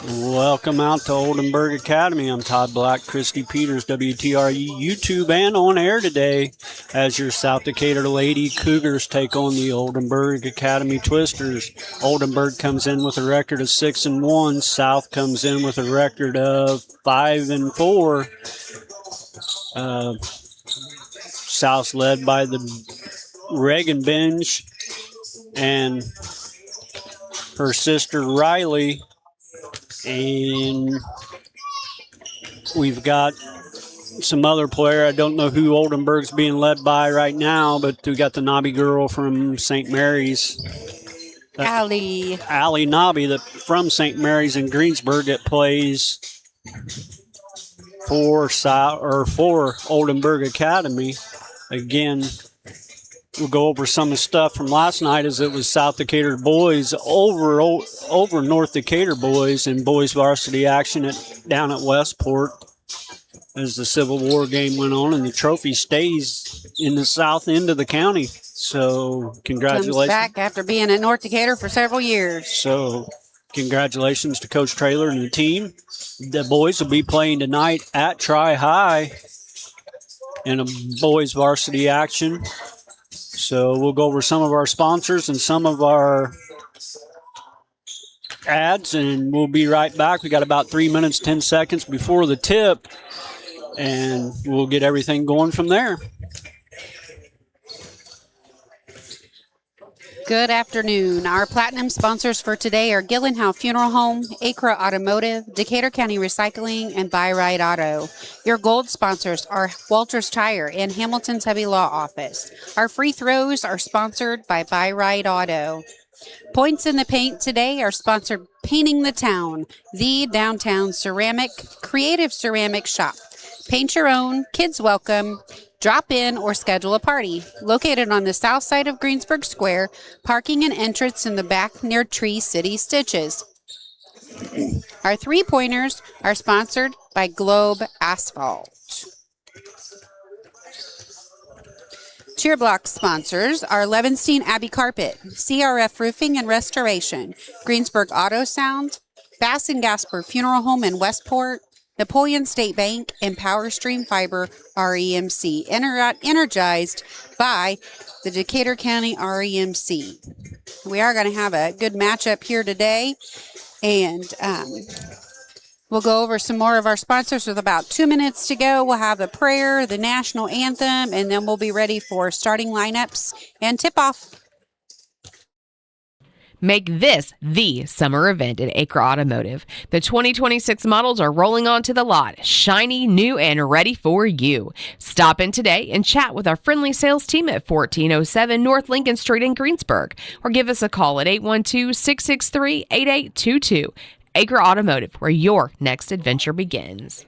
Welcome out to Oldenburg Academy. I'm Todd Black, Christy Peters, WTRE YouTube and on air today as your South Decatur Lady Cougars take on the Oldenburg Academy Twisters. Oldenburg comes in with a record of 6-1. South comes in with a record of 5-4. South's led by the Reagan Binge and her sister Riley. And we've got some other player. I don't know who Oldenburg's being led by right now, but we got the Nobby girl from St. Mary's. Allie Nobby from St. Mary's in Greensburg that plays for Oldenburg Academy. Again, we'll go over some of the stuff from last night as it was South Decatur boys over North Decatur boys in boys varsity action down at Westport as the Civil War game went on, and the trophy stays in the south end of the county. So congratulations. Comes back after being at North Decatur for several years. So congratulations to Coach Traylor and the team. The boys will be playing tonight at Tri-High in a boys varsity action. So we'll go over some of our sponsors and some of our ads, and we'll be right back. We got about 3 minutes, 10 seconds before the tip, and we'll get everything going from there. Good afternoon. Our platinum sponsors for today are Gillenhow Funeral Home, Acra Automotive, Decatur County Recycling, and Buy Right Auto. Your gold sponsors are Walters Tire and Hamilton's Heavy Law Office. Our free throws are sponsored by Buy Right Auto. Points in the Paint today are sponsored Painting the Town, the downtown creative ceramic shop. Paint your own, kids welcome. Drop in or schedule a party. Located on the south side of Greensburg Square, parking and entrance in the back near Tree City Stitches. Our three-pointers are sponsored by Globe Asphalt. Cheer Block sponsors are Levenstein Abbey Carpet, CRF Roofing and Restoration, Greensburg Auto Sound, Bass and Gasper Funeral Home in Westport, Napoleon State Bank, and Power Stream Fiber REMC, energized by the Decatur County REMC. We are going to have a good matchup here today, and we'll go over some more of our sponsors with about 2 minutes to go. We'll have a prayer, the national anthem, and then we'll be ready for starting lineups and tip-off. Make this the summer event at Acre Automotive. The 2026 models are rolling onto the lot, shiny, new, and ready for you. Stop in today and chat with our friendly sales team at 1407 North Lincoln Street in Greensburg, or give us a call at 812-663-8822. Acre Automotive, where your next adventure begins.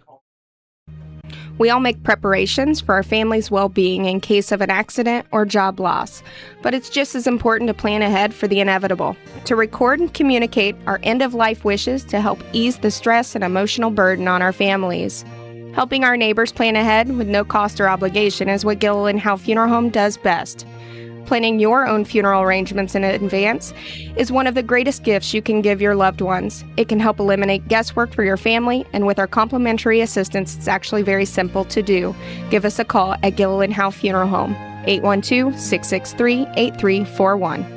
We all make preparations for our family's well-being in case of an accident or job loss, but it's just as important to plan ahead for the inevitable, to record and communicate our end-of-life wishes to help ease the stress and emotional burden on our families. Helping our neighbors plan ahead with no cost or obligation is what Gillenhow Funeral Home does best. Planning your own funeral arrangements in advance is one of the greatest gifts you can give your loved ones. It can help eliminate guesswork for your family, and with our complimentary assistance, it's actually very simple to do. Give us a call at Gillenhow Funeral Home, 812-663-8341.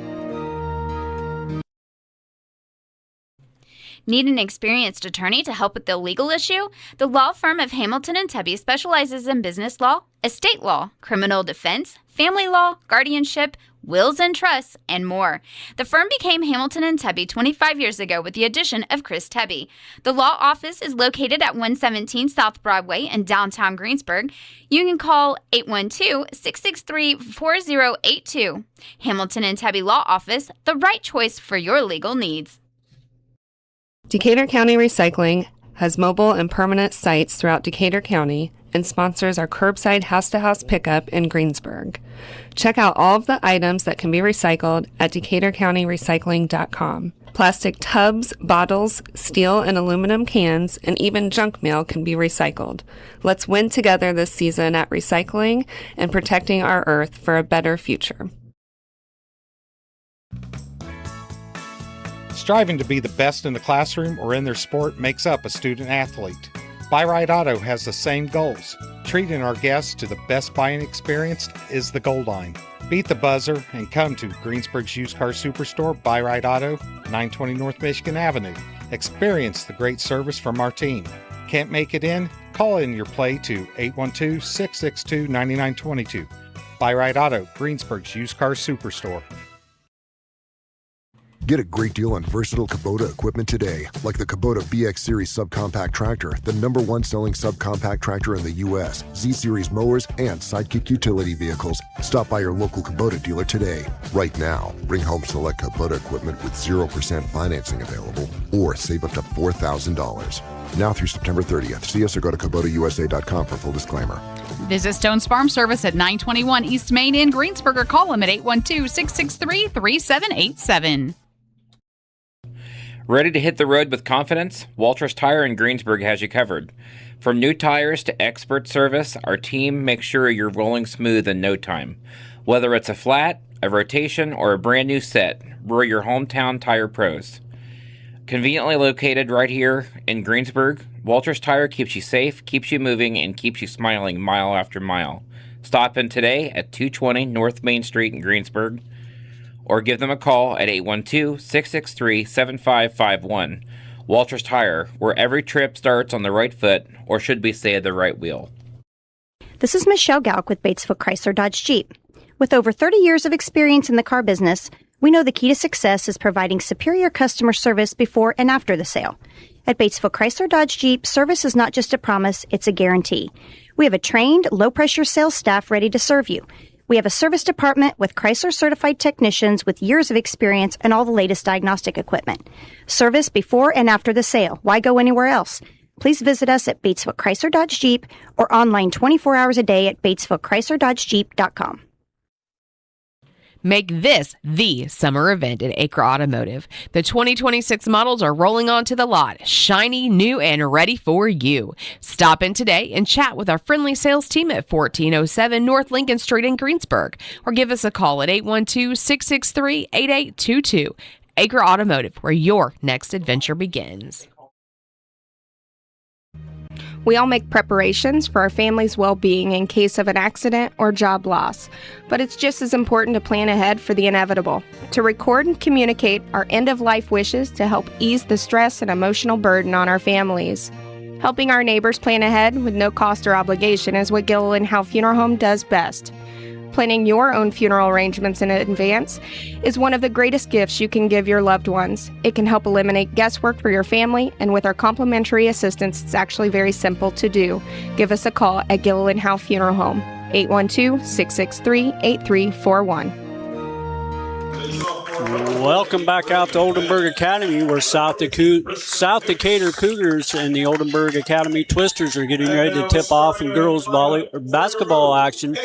Need an experienced attorney to help with the legal issue? The law firm of Hamilton and Tubby specializes in business law, estate law, criminal defense, family law, guardianship, wills and trusts, and more. The firm became Hamilton and Tubby 25 years ago with the addition of Chris Tubby. The law office is located at 117 South Broadway in downtown Greensburg. You can call 812-663-4082. Hamilton and Tubby Law Office, the right choice for your legal needs. Decatur County Recycling has mobile and permanent sites throughout Decatur County and sponsors our curbside house-to-house pickup in Greensburg. Check out all of the items that can be recycled at DecaturCountyRecycling.com. Plastic tubs, bottles, steel and aluminum cans, and even junk mail can be recycled. Let's win together this season at recycling and protecting our earth for a better future. Striving to be the best in the classroom or in their sport makes up a student athlete. Buy Right Auto has the same goals. Treating our guests to the best buying experience is the goal line. Beat the buzzer and come to Greensburg's used car superstore, Buy Right Auto, 920 North Michigan Avenue. Experience the great service from our team. Can't make it in? Call in your play to 812-662-9922. Buy Right Auto, Greensburg's used car superstore. Get a great deal on versatile Kubota equipment today, like the Kubota BX Series subcompact tractor, the #1 selling subcompact tractor in the U.S., Z-Series mowers, and Sidekick utility vehicles. Stop by your local Kubota dealer today. Right now, bring home select Kubota equipment with 0% financing available, or save up to $4,000. Now through September 30th. See us or go to KubotaUSA.com for full disclaimer. Visit Stone's Farm Service at 921 East Main in Greensburg or call them at 812-663-3787. Ready to hit the road with confidence? Walters Tire in Greensburg has you covered. From new tires to expert service, our team makes sure you're rolling smooth in no time. Whether it's a flat, a rotation, or a brand new set, we're your hometown tire pros. Conveniently located right here in Greensburg, Walters Tire keeps you safe, keeps you moving, and keeps you smiling mile after mile. Stop in today at 220 North Main Street in Greensburg, or give them a call at 812-663-7551. Walters Tire, where every trip starts on the right foot, or should we say the right wheel. This is Michelle Gauck with Batesville Chrysler Dodge Jeep. With over 30 years of experience in the car business, we know the key to success is providing superior customer service before and after the sale. At Batesville Chrysler Dodge Jeep, service is not just a promise, it's a guarantee. We have a trained, low-pressure sales staff ready to serve you. We have a service department with Chrysler-certified technicians with years of experience and all the latest diagnostic equipment. Service before and after the sale. Why go anywhere else? Please visit us at Batesville Chrysler Dodge Jeep or online 24 hours a day at BatesvilleChryslerDodgeJeep.com. Make this the summer event at Acre Automotive. The 2026 models are rolling onto the lot, shiny, new, and ready for you. Stop in today and chat with our friendly sales team at 1407 North Lincoln Street in Greensburg, or give us a call at 812-663-8822. Acre Automotive, where your next adventure begins. We all make preparations for our family's well-being in case of an accident or job loss, but it's just as important to plan ahead for the inevitable, to record and communicate our end-of-life wishes to help ease the stress and emotional burden on our families. Helping our neighbors plan ahead with no cost or obligation is what Gilliland Howe Funeral Home does best. Planning your own funeral arrangements in advance is one of the greatest gifts you can give your loved ones. It can help eliminate guesswork for your family, and with our complimentary assistance, it's actually very simple to do. Give us a call at Gilliland Howe Funeral Home, 812-663-8341. Welcome back out to Oldenburg Academy, where South Decatur Cougars and the Oldenburg Academy Twisters are getting ready to tip off in girls basketball action.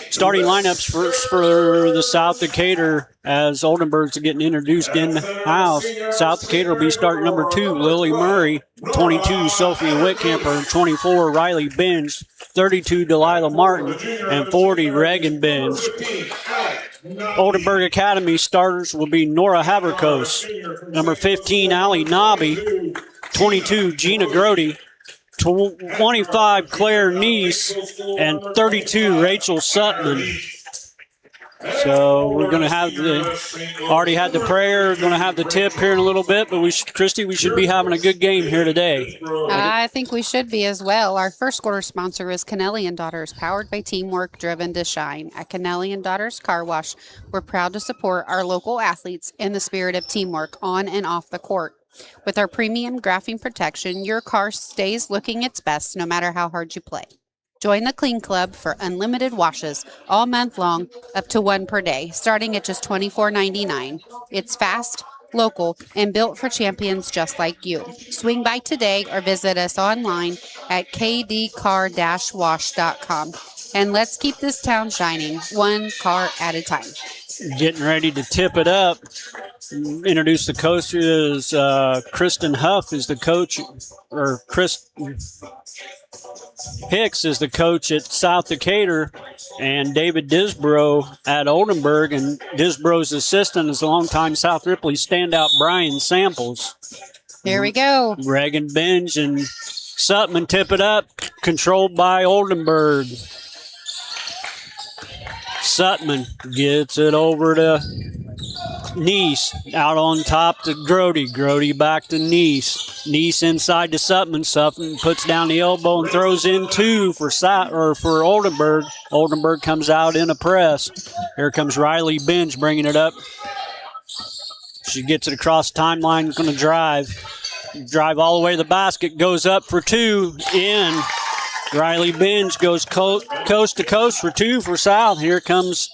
Starting lineups first for the South Decatur as Oldenburg's getting introduced in the house. South Decatur will be starting number 2, Lily Murray, 22, Sophia Whitcamper, 24, Riley Binge, 32, Delilah Martin, and 40, Reagan Binge. Oldenburg Academy starters will be Nora Haberkos, number 15, Allie Nobby, 22, Gina Grody, 25, Claire Neese, and 32, Rachel Sutton. So we're going to have already had the prayer, going to have the tip here in a little bit, but Christy, we should be having a good game here today. I think we should be as well. Our first quarter sponsor is Kennelly & Daughters, powered by teamwork, driven to shine. At Kennelly & Daughters Car Wash, we're proud to support our local athletes in the spirit of teamwork on and off the court. With our premium graphing protection, your car stays looking its best no matter how hard you play. Join the Clean Club for unlimited washes all month long, up to 1 per day, starting at just $24.99. It's fast, local, and built for champions just like you. Swing by today or visit us online at kdcar-wash.com. And let's keep this town shining, one car at a time. Getting ready to tip it up. Introduce the coach is Kristen Huff is the coach, or Chris Hicks is the coach at South Decatur, and David Disbrow at Oldenburg, and Disbrow's assistant is longtime South Ripley standout Brian Samples. Here we go. Reagan Binge and Sutman tip it up, controlled by Oldenburg. Sutman gets it over to Neese, out on top to Grody. Grody back to Neese. Neese inside to Sutman. Sutman puts down the elbow and throws in two for Oldenburg. Oldenburg comes out in a press. Here comes Riley Binge bringing it up. She gets it across the timeline, going to drive. Drive all the way to the basket, goes up for two, in. Riley Binge goes coast to coast for two for South. Here comes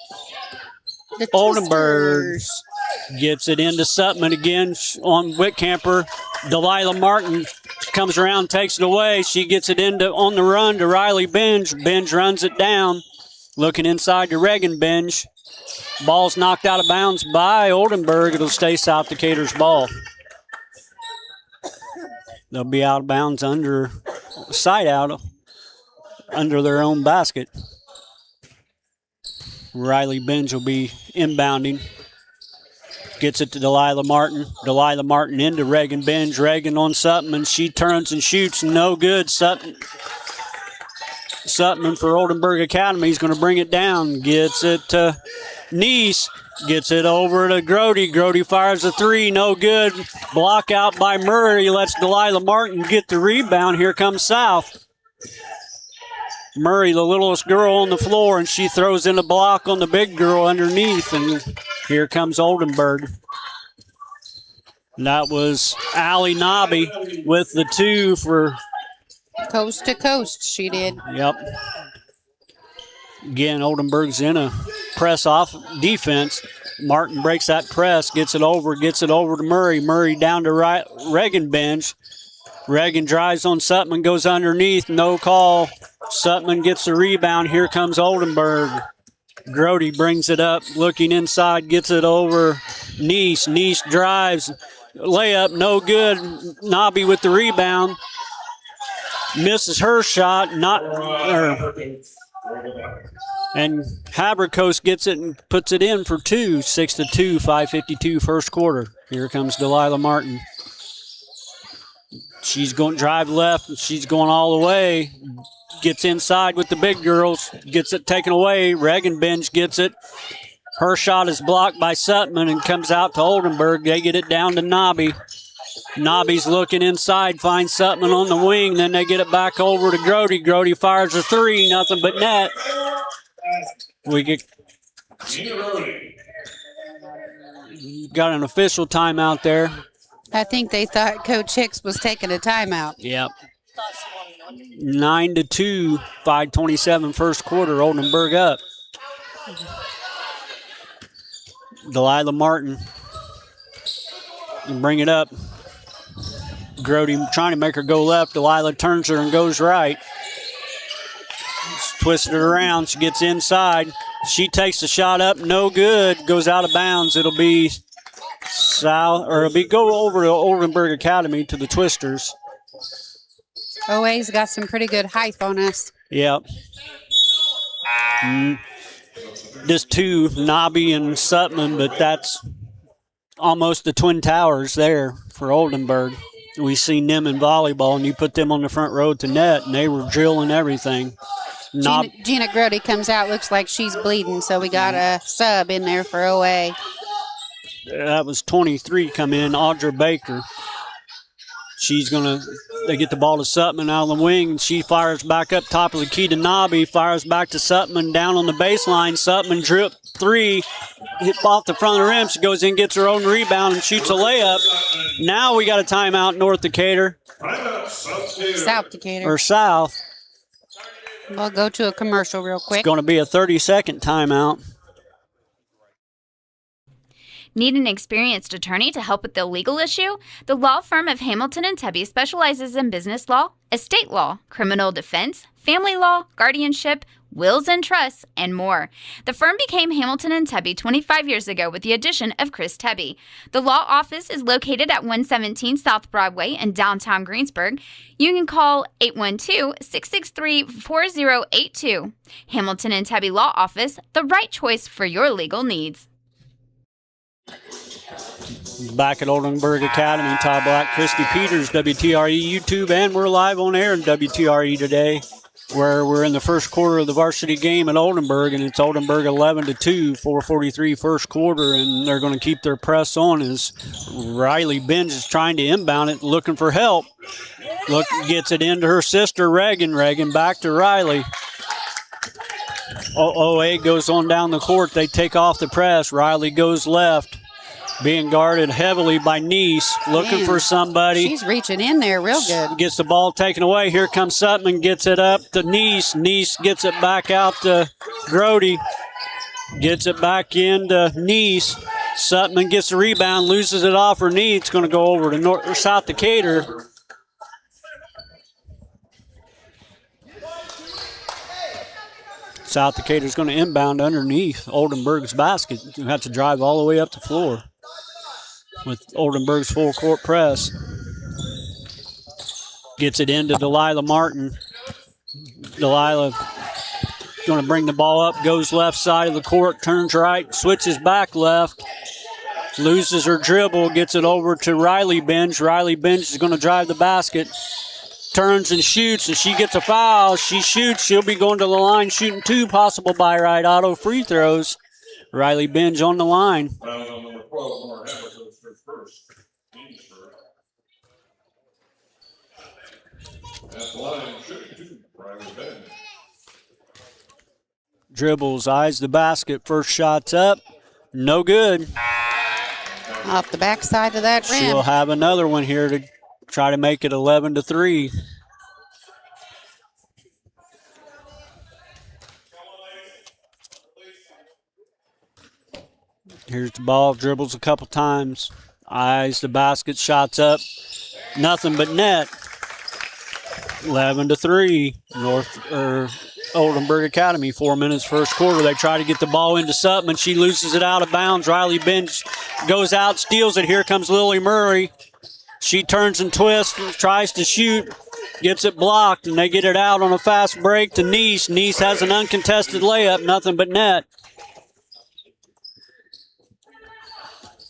Oldenburg. Gets it into Sutman again on Whitcamper. Delilah Martin comes around, takes it away. She gets it into on the run to Riley Binge. Binge runs it down. Looking inside to Reagan Binge. Ball's knocked out of bounds by Oldenburg. It'll stay South Decatur's ball. They'll be out of bounds under their own basket. Riley Binge will be inbounding. Gets it to Delilah Martin. Delilah Martin into Reagan Binge. Reagan on Sutman. She turns and shoots. No good. Sutman for Oldenburg Academy. He's going to bring it down. Gets it to Neese. Gets it over to Grody. Grody fires a three. No good. Block out by Murray. Lets Delilah Martin get the rebound. Here comes South. Murray, the littlest girl on the floor, and she throws in a block on the big girl underneath. And here comes Oldenburg. And that was Allie Nobby with the two for Coast to coast, she did. Yep. Again, Oldenburg's in a press off defense. Martin breaks that press, gets it over to Murray. Murray down to Reagan Binge. Reagan drives on Sutman, goes underneath, no call. Sutman gets the rebound. Here comes Oldenburg. Grody brings it up, looking inside, gets it over Neese. Neese drives, layup, no good. Nobby with the rebound. Misses her shot, and Habercoast gets it and puts it in for two. 6-2, 5:52 first quarter. Here comes Delilah Martin. She's going to drive left, and she's going all the way. Gets inside with the big girls. Gets it taken away. Reagan Binge gets it. Her shot is blocked by Sutman and comes out to Oldenburg. They get it down to Nobby. Nobby's looking inside, finds Sutman on the wing. Then they get it back over to Grody. Grody fires a three, nothing but net. We got an official timeout there. I think they thought Coach Hicks was taking a timeout. Yep. 9-2, 5:27 first quarter. Oldenburg up. Delilah Martin. And bring it up. Grody trying to make her go left. Delilah turns her and goes right. Twisted it around. She gets inside. She takes the shot up. No good. Goes out of bounds. It'll be go over to Oldenburg Academy to the Twisters. OA's got some pretty good height on us. Yep. Just two, Nobby and Sutman, but that's almost the Twin Towers there for Oldenburg. We seen them in volleyball, and you put them on the front row to net, and they were drilling everything. Gina Grody comes out, looks like she's bleeding, so we got a sub in there for OA. That was 23 come in, Audra Baker. They get the ball to Sutman out on the wing. She fires back up top of the key to Nobby, fires back to Sutman down on the baseline. Sutman drip three, hit off the front of the rim. She goes in, gets her own rebound, and shoots a layup. Now we got a timeout, North Decatur. South Decatur. Or South. We'll go to a commercial real quick. It's going to be a 30-second timeout. Need an experienced attorney to help with the legal issue? The law firm of Hamilton and Tebby specializes in business law, estate law, criminal defense, family law, guardianship, wills and trusts, and more. The firm became Hamilton and Tebby 25 years ago with the addition of Chris Tebby. The law office is located at 117 South Broadway in downtown Greensburg. You can call 812-663-4082. Hamilton and Tebby Law Office, the right choice for your legal needs. Back at Oldenburg Academy, Todd Black, Christy Peters, WTRE YouTube, and we're live on air in WTRE today, where we're in the first quarter of the varsity game at Oldenburg, and it's Oldenburg 11-2, 4:43 first quarter, and they're going to keep their press on as Riley Benz is trying to inbound it, looking for help. Gets it into her sister, Reagan. Reagan back to Riley. OA goes on down the court. They take off the press. Riley goes left. Being guarded heavily by Nice, looking for somebody. She's reaching in there real good. Gets the ball taken away. Here comes Sutton, gets it up to Nice. Nice gets it back out to Grody. Gets it back into Nice. Sutton gets the rebound, loses it off her knee. It's going to go over to South Decatur. South Decatur's going to inbound underneath Oldenburg's basket. You have to drive all the way up the floor with Oldenburg's full court press. Gets it into Delilah Martin. Delilah going to bring the ball up, goes left side of the court, turns right, switches back left, loses her dribble, gets it over to Riley Benz. Riley Benz is going to drive the basket, turns and shoots, and she gets a foul. She shoots. She'll be going to the line shooting 2 possible by right auto free throws. Riley Benz on the line. Dribbles, eyes the basket, first shot's up, no good. Off the backside of that rim. She'll have another one here to try to make it 11-3. Here's the ball, dribbles a couple times, eyes the basket, shots up, nothing but net. 11-3, Oldenburg Academy. 4 minutes first quarter. They try to get the ball into Sutton. She loses it out of bounds. Riley Benz goes out, steals it. Here comes Lily Murray. She turns and twists, tries to shoot, gets it blocked, and they get it out on a fast break to Nice. Nice has an uncontested layup, nothing but net.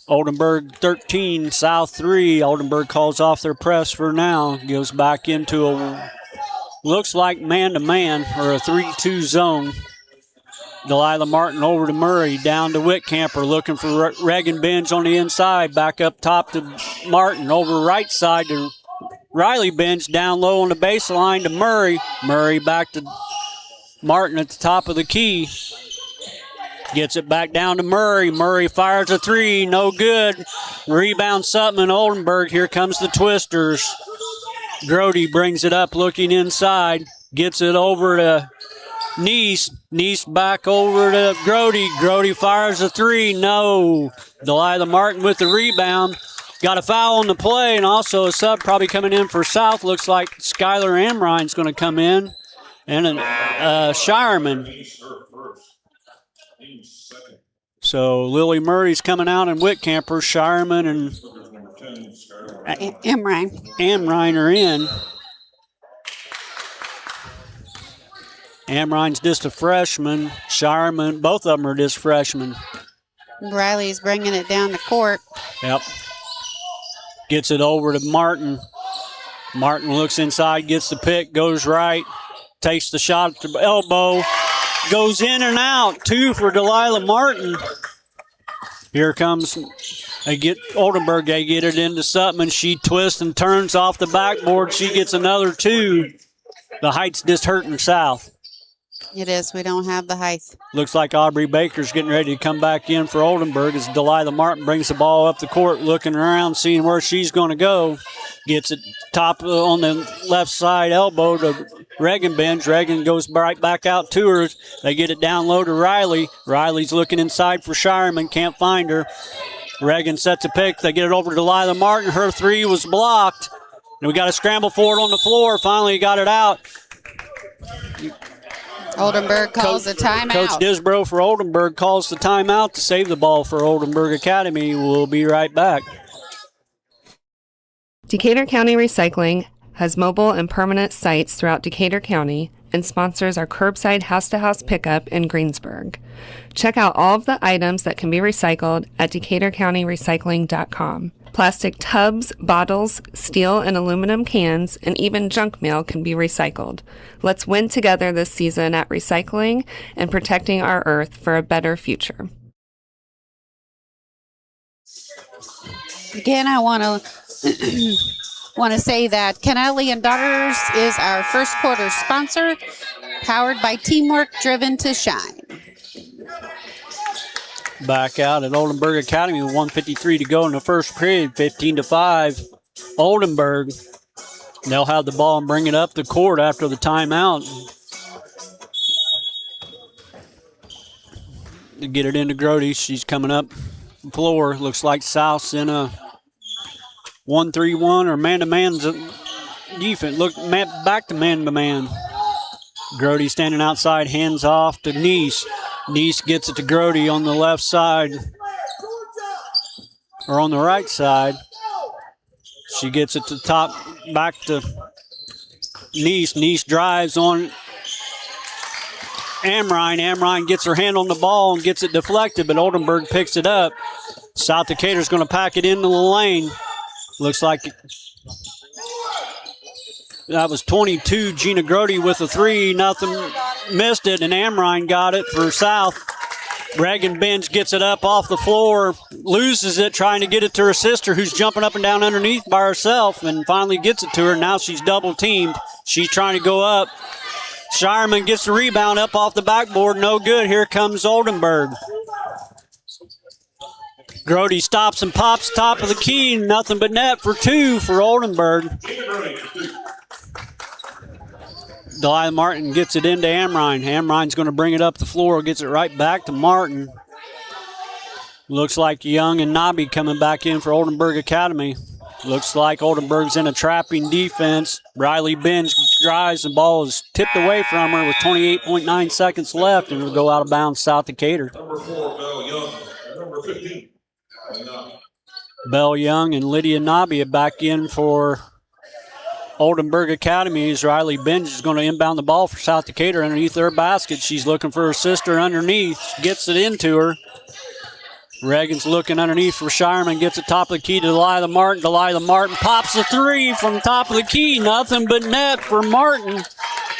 Oldenburg 13, South 3. Oldenburg calls off their press for now. Goes back into a, looks like man-to-man or a 3-2 zone. Delilah Martin over to Murray, down to Whitcamper, looking for Reagan Benz on the inside. Back up top to Martin, over right side to Riley Benz, down low on the baseline to Murray. Murray back to Martin at the top of the key. Gets it back down to Murray. Murray fires a 3, no good. Rebound Sutton and Oldenburg. Here comes the Twisters. Grody brings it up looking inside. Gets it over to Nice. Nice back over to Grody. Grody fires a 3, no. Delilah Martin with the rebound. Got a foul on the play, and also a sub probably coming in for South. Looks like Skylar Amrine's going to come in. And Shireman. So Lily Murray's coming out and Whitcamper, Shireman, and Amrine are in. Amrine's just a freshman. Shireman, both of them are just freshmen. Riley's bringing it down the court. Yep. Gets it over to Martin. Martin looks inside, gets the pick, goes right, takes the shot at the elbow. Goes in and out. 2 for Delilah Martin. Here comes, Oldenburg. They get it into Sutton. She twists and turns off the backboard. She gets another 2. The height's just hurting South. It is. We don't have the height. Looks like Aubrey Baker's getting ready to come back in for Oldenburg as Delilah Martin brings the ball up the court, looking around, seeing where she's going to go. Gets it top on the left side elbow to Reagan Benz. Reagan goes right back out to her. They get it down low to Riley. Riley's looking inside for Shireman. Can't find her. Reagan sets a pick. They get it over to Delilah Martin. Her 3 was blocked. And we got to scramble for it on the floor. Finally got it out. Oldenburg calls a timeout. Coach Disbro for Oldenburg calls the timeout to save the ball for Oldenburg Academy. We'll be right back. Decatur County Recycling has mobile and permanent sites throughout Decatur County and sponsors our curbside house-to-house pickup in Greensburg. Check out all of the items that can be recycled at DecaturCountyRecycling.com. Plastic tubs, bottles, steel and aluminum cans, and even junk mail can be recycled. Let's win together this season at recycling and protecting our earth for a better future. Again, I want to say that Kennelly and Daughters is our first quarter sponsor, powered by teamwork driven to shine. Back out at Oldenburg Academy with 1:53 to go in the first period, 15-5. Oldenburg. They'll have the ball and bring it up the court after the timeout. To get it into Grody. She's coming up the floor. Looks like South's in a 1-3-1 or man-to-man defense. Look, back to man-to-man. Grody standing outside, hands off to Neese. Neese gets it to Grody on the left side, or on the right side. She gets it to the top, back to Neese. Neese drives on Amrine. Amrine gets her hand on the ball and gets it deflected, but Oldenburg picks it up. South Decatur's going to pack it into the lane. Looks like that was 22, Gina Grody with a three. Nothing, missed it, and Amrine got it for South. Reagan Bench gets it up off the floor, loses it, trying to get it to her sister, who's jumping up and down underneath by herself, and finally gets it to her. Now she's double teamed. She's trying to go up. Shireman gets the rebound up off the backboard. No good. Here comes Oldenburg. Grody stops and pops top of the key. Nothing but net for two for Oldenburg. Delilah Martin gets it into Amrine. Amrine's going to bring it up the floor, gets it right back to Martin. Looks like Young and Nobby coming back in for Oldenburg Academy. Looks like Oldenburg's in a trapping defense. Riley Benz drives, the ball is tipped away from her with 28.9 seconds left, and it'll go out of bounds South Decatur. Number 4, Bell Young. Number 15, Bell Young and Lydia Nobby are back in for Oldenburg Academy. As Riley Benz is going to inbound the ball for South Decatur underneath their basket. She's looking for her sister underneath. Gets it into her. Reagan's looking underneath for Shireman. Gets it top of the key to Delilah Martin. Delilah Martin pops the three from top of the key. Nothing but net for Martin.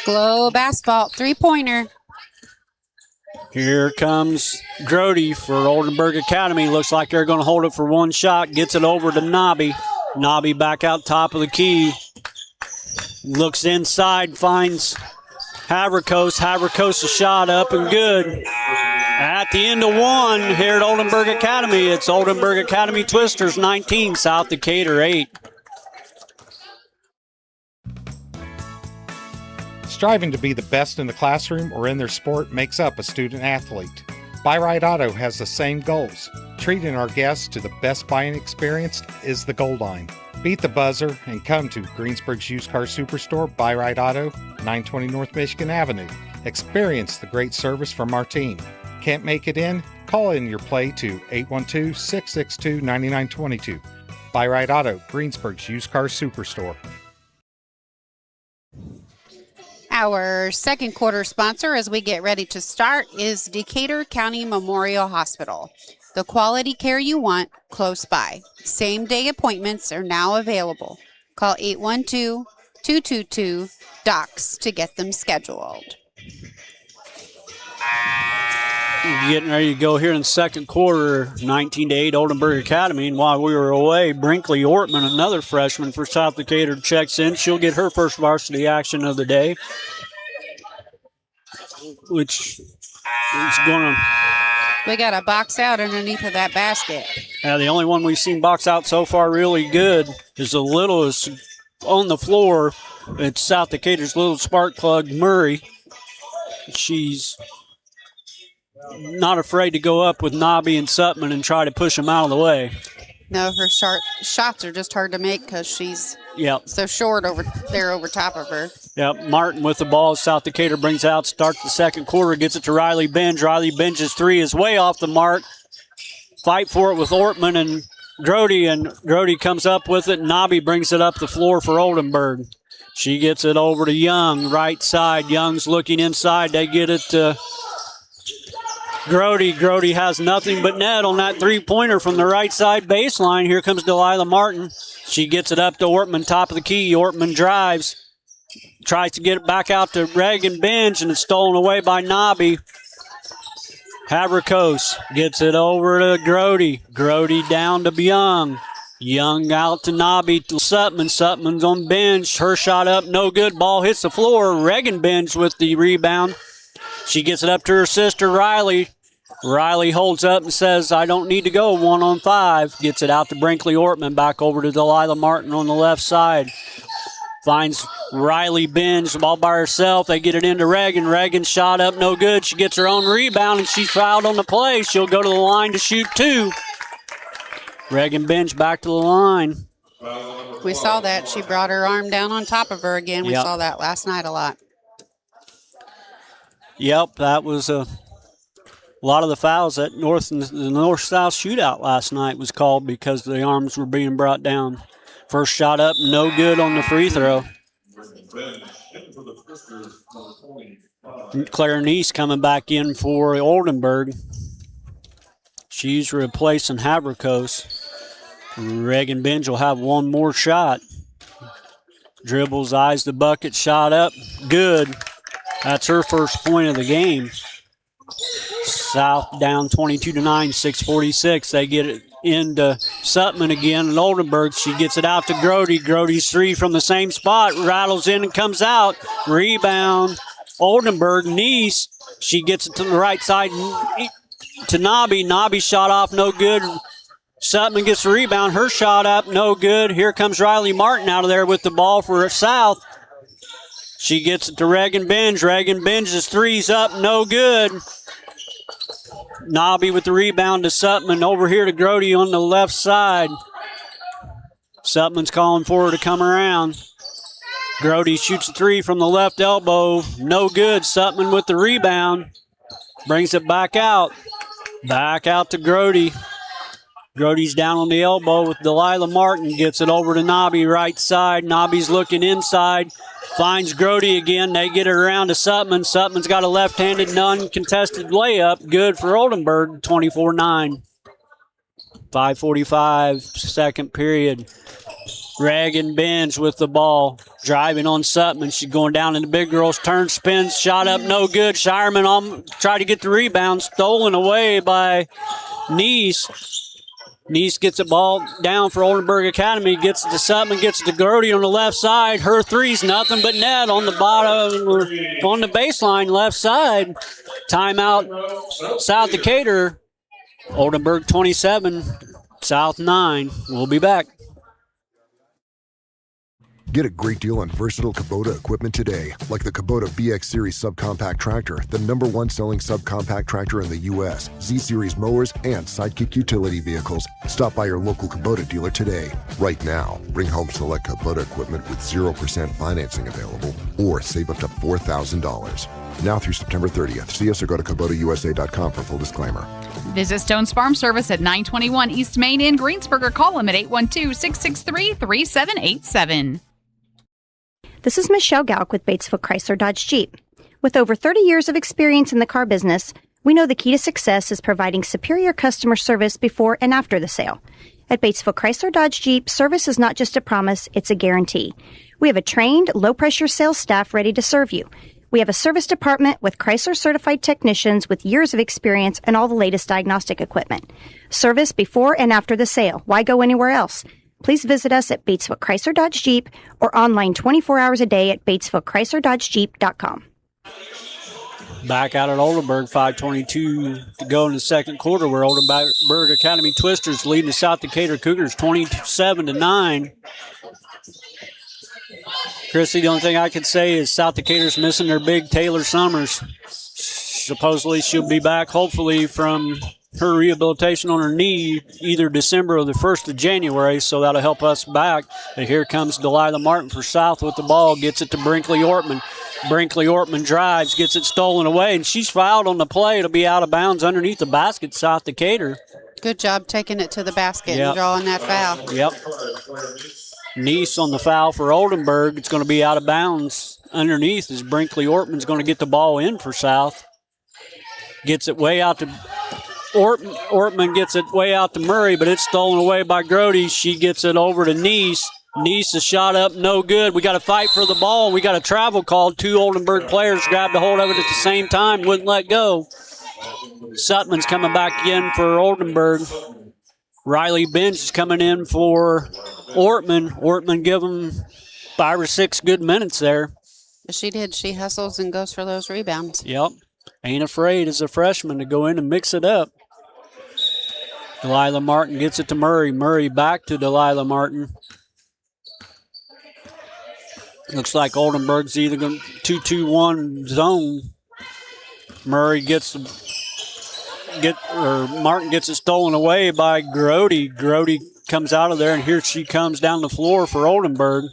Globe Asphalt three-pointer. Here comes Grody for Oldenburg Academy. Looks like they're going to hold it for one shot. Gets it over to Nobby. Nobby back out top of the key. Looks inside, finds Haverkos. Haverkos a shot up and good. At the end of one here at Oldenburg Academy, it's Oldenburg Academy Twisters 19, South Decatur 8. Striving to be the best in the classroom or in their sport makes up a student athlete. Buy-Right Auto has the same goals. Treating our guests to the best buying experience is the goal line. Beat the buzzer and come to Greensburg's Used Car Superstore, Buy-Right Auto, 920 North Michigan Avenue. Experience the great service from our team. Can't make it in? Call in your play to 812-662-9922. Buy-Right Auto, Greensburg's Used Car Superstore. Our second quarter sponsor as we get ready to start is Decatur County Memorial Hospital. The quality care you want close by. Same-day appointments are now available. Call 812-222-DOCS to get them scheduled. Getting ready to go here in the second quarter, 19-8 Oldenburg Academy. And while we were away, Brinkley Ortman, another freshman for South Decatur, checks in. She'll get her first varsity action of the day, which is going to... We got a box out underneath of that basket. The only one we've seen box out so far really good is the littlest on the floor. It's South Decatur's little spark plug, Murray. She's not afraid to go up with Nobby and Sutman and try to push them out of the way. No, her shots are just hard to make because she's so short over there over top of her. Yep, Martin with the ball. South Decatur brings out, starts the second quarter, gets it to Riley Benj. Riley Benj's three is way off the mark. Fight for it with Ortman and Grody, and Grody comes up with it. Nobby brings it up the floor for Oldenburg. She gets it over to Young, right side. Young's looking inside. They get it to Grody. Grody has nothing but net on that three-pointer from the right side baseline. Here comes Delilah Martin. She gets it up to Ortman, top of the key. Ortman drives, tries to get it back out to Reagan Benj, and it's stolen away by Nobby. Habrikos gets it over to Grody. Grody down to Young. Young out to Nobby to Sutman. Sutman's on Benj. Her shot up, no good. Ball hits the floor. Reagan Benj with the rebound. She gets it up to her sister, Riley. Riley holds up and says, I don't need to go 1-on-5. Gets it out to Brinkley Ortman. Back over to Delilah Martin on the left side. Finds Riley Benj, ball by herself. They get it into Reagan. Reagan shot up, no good. She gets her own rebound, and she's fouled on the play. She'll go to the line to shoot two. Reagan Benj back to the line. We saw that. She brought her arm down on top of her again. We saw that last night a lot. Yep, that was a lot of the fouls at the north-south shootout last night was called because the arms were being brought down. First shot up, no good on the free throw. Claire Neese coming back in for Oldenburg. She's replacing Habrikos. Reagan Benj will have one more shot. Dribbles, eyes the bucket, shot up, good. That's her first point of the game. South down 22-9, 6:46. They get it into Sutman again, and Oldenburg. She gets it out to Grody. Grody's three from the same spot, rattles in and comes out. Rebound, Oldenburg. Neese, she gets it to the right side to Nobby. Nobby shot off, no good. Sutman gets the rebound. Her shot up, no good. Here comes Riley Martin out of there with the ball for South. She gets it to Reagan Benj. Reagan Benj's three's up, no good. Nobby with the rebound to Sutman. Over here to Grody on the left side. Sutman's calling for her to come around. Grody shoots a three from the left elbow. No good. Sutman with the rebound. Brings it back out. Back out to Grody. Grody's down on the elbow with Delilah Martin. Gets it over to Nobby, right side. Nobby's looking inside. Finds Grody again. They get it around to Sutman. Sutman's got a left-handed, non-contested layup. Good for Oldenburg, 24-9. 5:45, second period. Reagan Benj with the ball. Driving on Sutman. She's going down in the big girl's turn. Spins, shot up, no good. Shireman tried to get the rebound. Stolen away by Neese. Neese gets the ball down for Oldenburg Academy, gets it to Sutman, gets it to Grody on the left side. Her three's nothing but net on the bottom, on the baseline left side. Timeout, South Decatur. Oldenburg 27, South 9. We'll be back. Get a great deal on versatile Kubota equipment today, like the Kubota BX Series subcompact tractor, the #1 selling subcompact tractor in the U.S., Z-Series mowers, and Sidekick utility vehicles. Stop by your local Kubota dealer today. Right now, bring home select Kubota equipment with 0% financing available, or save up to $4,000. Now through September 30th. See us or go to KubotaUSA.com for full disclaimer. Visit Stone's Farm Service at 921 East Main in Greensburg or call them at 812-663-3787. This is Michelle Gauk with Batesville Chrysler Dodge Jeep. With over 30 years of experience in the car business, we know the key to success is providing superior customer service before and after the sale. At Batesville Chrysler Dodge Jeep, service is not just a promise, it's a guarantee. We have a trained, low-pressure sales staff ready to serve you. We have a service department with Chrysler-certified technicians with years of experience and all the latest diagnostic equipment. Service before and after the sale. Why go anywhere else? Please visit us at Batesville Chrysler Dodge Jeep or online 24 hours a day at BatesvilleChryslerDodgeJeep.com. Back out at Oldenburg, 5:22 to go in the second quarter, where Oldenburg Academy Twisters leading the South Decatur Cougars 27-9. Chrissy, the only thing I could say is South Decatur's missing their big Taylor Summers. Supposedly she'll be back, hopefully, from her rehabilitation on her knee either December or the 1st of January, so that'll help us back. And here comes Delilah Martin for South with the ball, gets it to Brinkley Ortman. Brinkley Ortman drives, gets it stolen away, and she's fouled on the play. It'll be out of bounds underneath the basket, South Decatur. Good job taking it to the basket and drawing that foul. Yep. Nice on the foul for Oldenburg. It's going to be out of bounds underneath as Brinkley Ortman's going to get the ball in for South. Gets it way out to Ortman gets it way out to Murray, but it's stolen away by Grody. She gets it over to Nice. Nice is shot up, no good. We got to fight for the ball. We got a travel call. 2 Oldenburg players grabbed a hold of it at the same time, wouldn't let go. Sutman's coming back in for Oldenburg. Riley Bench is coming in for Ortman. Ortman give him 5 or 6 good minutes there. She did. She hustles and goes for those rebounds. Yep. Ain't afraid as a freshman to go in and mix it up. Delilah Martin gets it to Murray. Murray back to Delilah Martin. Looks like Oldenburg's either going 2-2-1 zone. Murray Martin gets it stolen away by Grody. Grody comes out of there, and here she comes down the floor for Oldenburg.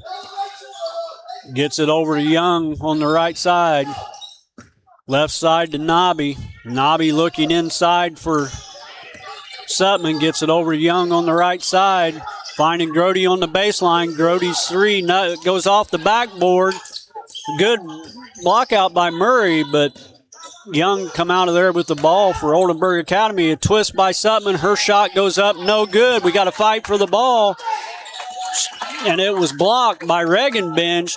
Gets it over to Young on the right side. Left side to Nobby. Nobby looking inside for Sutman. Gets it over to Young on the right side. Finding Grody on the baseline. Grody's 3 goes off the backboard. Good block out by Murray, but Young come out of there with the ball for Oldenburg Academy. A twist by Sutman. Her shot goes up, no good. We got to fight for the ball. And it was blocked by Reagan Bench.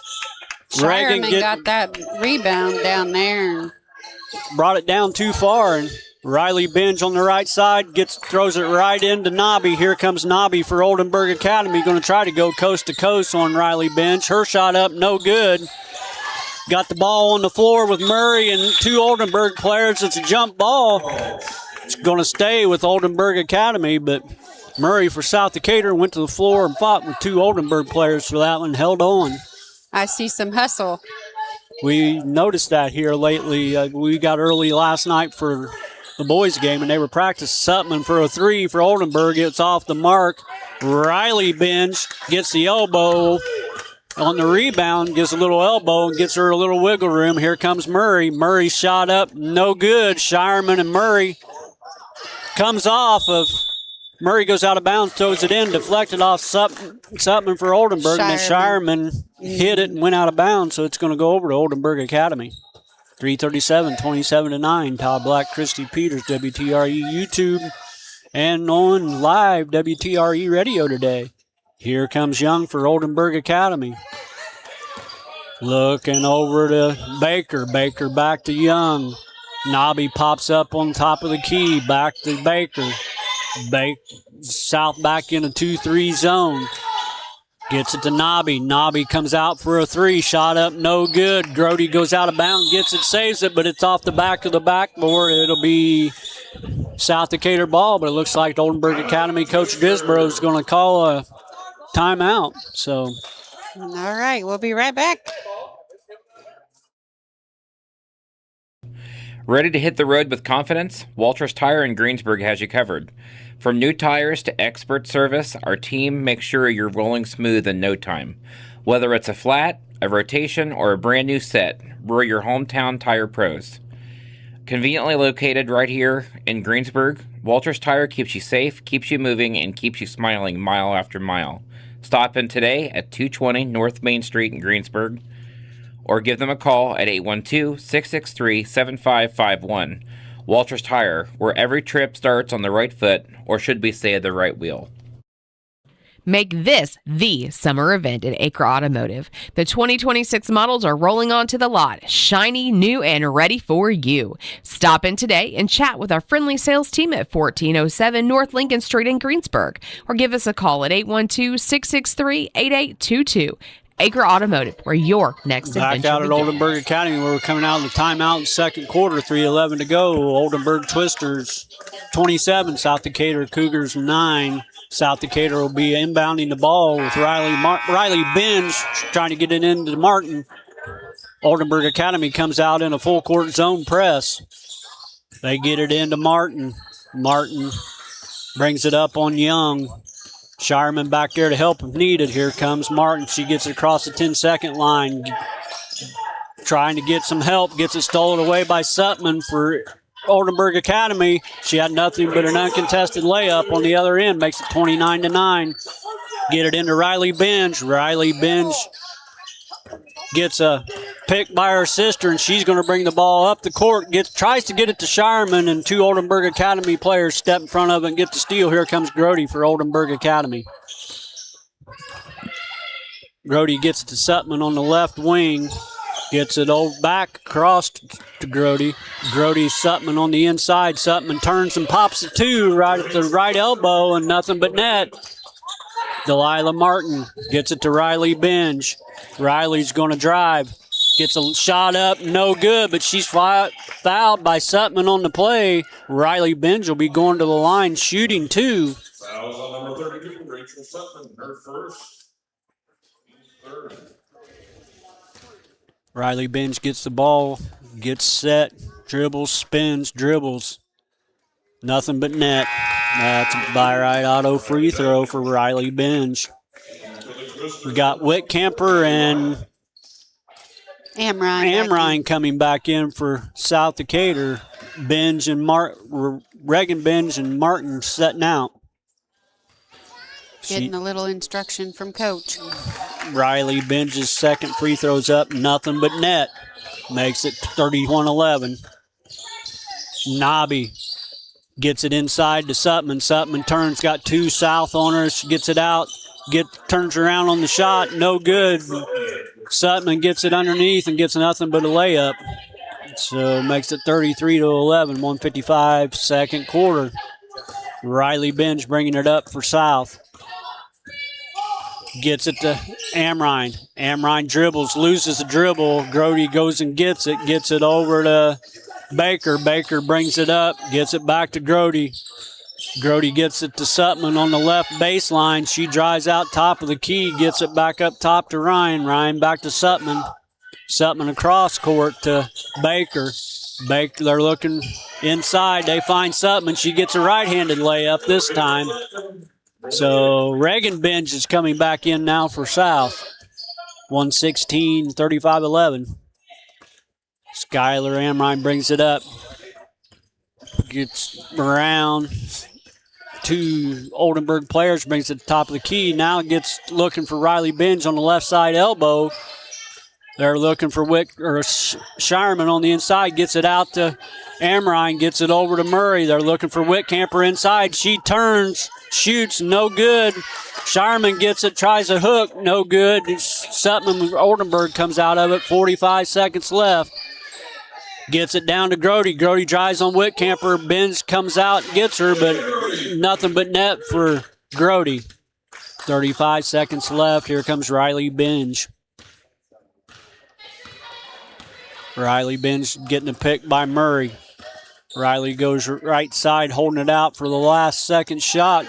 Reagan got that rebound down there. Brought it down too far, and Riley Bench on the right side throws it right into Nobby. Here comes Nobby for Oldenburg Academy. Going to try to go coast to coast on Riley Bench. Her shot up, no good. Got the ball on the floor with Murray and 2 Oldenburg players. It's a jump ball. It's going to stay with Oldenburg Academy, but Murray for South Decatur went to the floor and fought with 2 Oldenburg players for that one, held on. I see some hustle. We noticed that here lately. We got early last night for the boys' game, and they were practicing Sutman for a 3 for Oldenburg. It's off the mark. Riley Bench gets the elbow on the rebound, gives a little elbow and gets her a little wiggle room. Here comes Murray. Murray shot up, no good. Shireman and Murray comes off of. Murray goes out of bounds, throws it in, deflected off Sutman for Oldenburg, and then Shireman hit it and went out of bounds, so it's going to go over to Oldenburg Academy. 3:37, 27-9. Todd Black, Christy Peters, WTRE YouTube, and on live WTRE radio today. Here comes Young for Oldenburg Academy. Looking over to Baker. Baker back to Young. Nobby pops up on top of the key. Back to Baker. South back in a 2-3 zone. Gets it to Nobby. Nobby comes out for a 3. Shot up, no good. Grody goes out of bounds, gets it, saves it, but it's off the back of the backboard. It'll be South Decatur ball, but it looks like Oldenburg Academy coach Disbro is going to call a timeout. So, all right, we'll be right back. Ready to hit the road with confidence? Walters Tire in Greensburg has you covered. From new tires to expert service, our team makes sure you're rolling smooth in no time. Whether it's a flat, a rotation, or a brand new set, we're your hometown tire pros. Conveniently located right here in Greensburg, Walters Tire keeps you safe, keeps you moving, and keeps you smiling mile after mile. Stop in today at 220 North Main Street in Greensburg, or give them a call at 812-663-7551. Walters Tire, where every trip starts on the right foot, or should we say the right wheel. Make this the summer event at Acre Automotive. The 2026 models are rolling onto the lot, shiny, new, and ready for you. Stop in today and chat with our friendly sales team at 1407 North Lincoln Street in Greensburg, or give us a call at 812-663-8822. Acre Automotive, where your next back adventure out at begins. Oldenburg Academy, where we're coming out of the timeout in the second quarter, 3:11 to go. Oldenburg Twisters 27, South Decatur Cougars 9. South Decatur will be inbounding the ball with Riley Bench trying to get it into Martin. Oldenburg Academy comes out in a full court zone press. They get it into Martin. Martin brings it up on Young. Shireman back there to help if needed. Here comes Martin. She gets it across the 10-second line. Trying to get some help. Gets it stolen away by Sutman for Oldenburg Academy. She had nothing but an uncontested layup on the other end. Makes it 29-9. Get it into Riley Benj. Riley Benj gets a pick by her sister, and she's going to bring the ball up the court. Tries to get it to Shireman, and 2 Oldenburg Academy players step in front of it and get the steal. Here comes Grody for Oldenburg Academy. Grody gets it to Sutman on the left wing. Gets it back across to Grody. Grody, Sutman on the inside. Sutman turns and pops it 2 right at the right elbow, and nothing but net. Delilah Martin gets it to Riley Benj. Riley's going to drive. Gets a shot up, no good, but she's fouled by Sutman on the play. Riley Benj will be going to the line shooting 2. Fouls on number 32, Rachel Sutton, her first. Third. Riley Benj gets the ball, gets set, dribbles, spins, dribbles. Nothing but net. That's a by right auto free throw for Riley Benj. We got Whitcamper and Amrine coming back in for South Decatur. Benj and Reagan Benj and Martin setting out. Getting a little instruction from Coach. Riley Benj's second free throw's up, nothing but net. Makes it 31-11. Nobby gets it inside to Sutman. Sutman turns, got 2 south on her. She gets it out, turns around on the shot, no good. Sutman gets it underneath and gets nothing but a layup. So makes it 33-11, 155 second quarter. Riley Benj bringing it up for South. Gets it to Amrine. Amrine dribbles, loses the dribble. Grody goes and gets it over to Baker. Baker brings it up, gets it back to Grody. Grody gets it to Sutman on the left baseline. She drives out top of the key, gets it back up top to Ryan. Ryan back to Sutman. Sutman across court to Baker. Baker, they're looking inside. They find Sutman. She gets a right-handed layup this time. So Reagan Benj is coming back in now for South. 116, 35-11. Skylar Amrine brings it up. Gets around. 2 Oldenburg players, brings it to the top of the key. Now gets looking for Riley Benj on the left side elbow. They're looking for Shireman on the inside. Gets it out to Amrine. Gets it over to Murray. They're looking for Whitcamper inside. She turns, shoots, no good. Shireman gets it, tries a hook, no good. Sutman Oldenburg comes out of it. 45 seconds left. Gets it down to Grody. Grody drives on Whitcamper. Benz comes out, gets her, but nothing but net for Grody. 35 seconds left. Here comes Riley Benj. Riley Benj getting a pick by Murray. Riley goes right side, holding it out for the last second shot.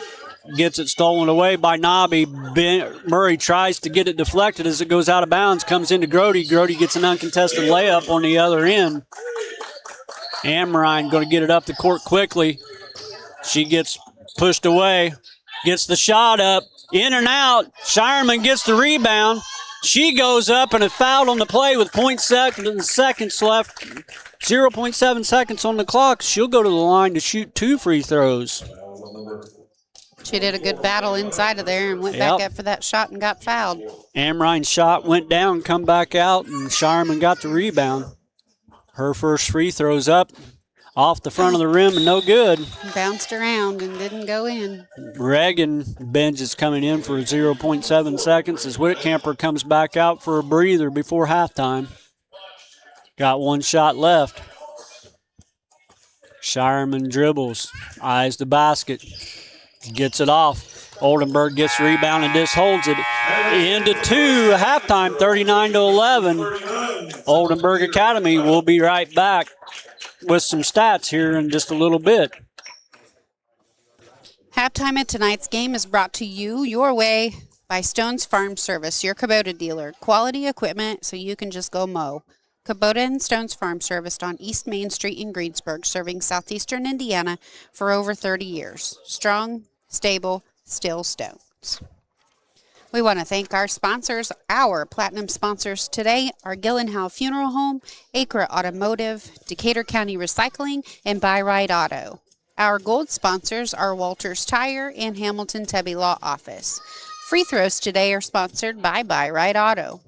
Gets it stolen away by Nobby. Murray tries to get it deflected as it goes out of bounds. Comes into Grody. Grody gets an uncontested layup on the other end. Amrine going to get it up the court quickly. She gets pushed away. Gets the shot up. In and out. Shireman gets the rebound. She goes up and is fouled on the play with 0.7 seconds left. 0.7 seconds on the clock. She'll go to the line to shoot 2 free throws. She did a good battle inside of there and went back up for that shot and got fouled. Amrine's shot went down, come back out, and Shireman got the rebound. Her first free throw's up off the front of the rim and no good. Bounced around and didn't go in. Reagan Benj is coming in for 0.7 seconds as Whitcamper comes back out for a breather before halftime. Got 1 shot left. Shireman dribbles, eyes the basket, gets it off. Oldenburg gets the rebound and just holds it into 2. Halftime, 39-11. Oldenburg Academy will be right back with some stats here in just a little bit. Halftime at tonight's game is brought to you your way by Stone's Farm Service, your Kubota dealer. Quality equipment so you can just go mow. Kubota and Stones Farm serviced on East Main Street in Greensburg, serving southeastern Indiana for over 30 years. Strong, stable, still Stones. We want to thank our sponsors, our platinum sponsors today are Gillenhow Funeral Home, Acra Automotive, Decatur County Recycling, and Buy Right Auto. Our gold sponsors are Walters Tire and Hamilton Tebby Law Office. Free throws today are sponsored by Buy Right Auto.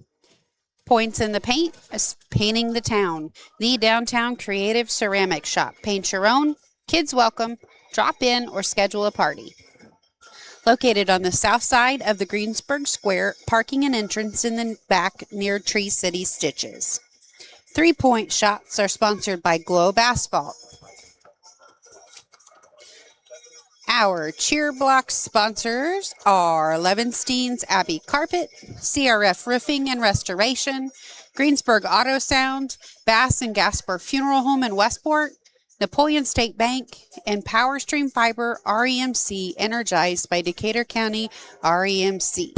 Points in the Paint is Painting the Town, the downtown creative ceramic shop. Paint your own, kids welcome, drop in or schedule a party. Located on the south side of the Greensburg Square, parking and entrance in the back near Tree City Stitches. 3-point shots are sponsored by Globe Asphalt. Our cheer block sponsors are Levenstein's Abbey Carpet, CRF Roofing and Restoration, Greensburg Auto Sound, Bass and Gasper Funeral Home in Westport, Napoleon State Bank, and PowerStream Fiber REMC, energized by Decatur County REMC.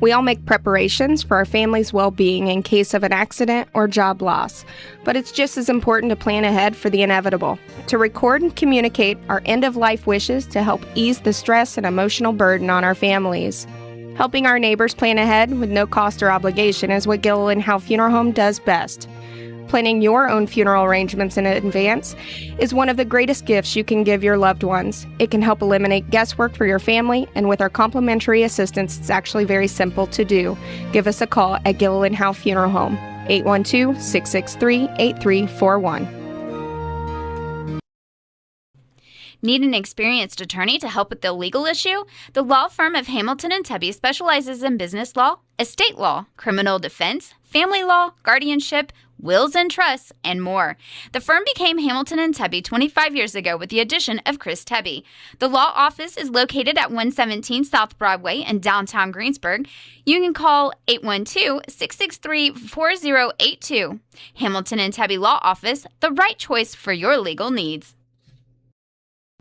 We all make preparations for our family's well-being in case of an accident or job loss, but it's just as important to plan ahead for the inevitable, to record and communicate our end-of-life wishes to help ease the stress and emotional burden on our families. Helping our neighbors plan ahead with no cost or obligation is what Gillenhow Funeral Home does best. Planning your own funeral arrangements in advance is one of the greatest gifts you can give your loved ones. It can help eliminate guesswork for your family, and with our complimentary assistance, it's actually very simple to do. Give us a call at Gillenhow Funeral Home, 812-663-8341. Need an experienced attorney to help with the legal issue? The law firm of Hamilton and Tebby specializes in business law, estate law, criminal defense, family law, guardianship, wills and trusts, and more. The firm became Hamilton and Tebby 25 years ago with the addition of Chris Tebby. The law office is located at 117 South Broadway in downtown Greensburg. You can call 812-663-4082. Hamilton and Tebby Law Office, the right choice for your legal needs.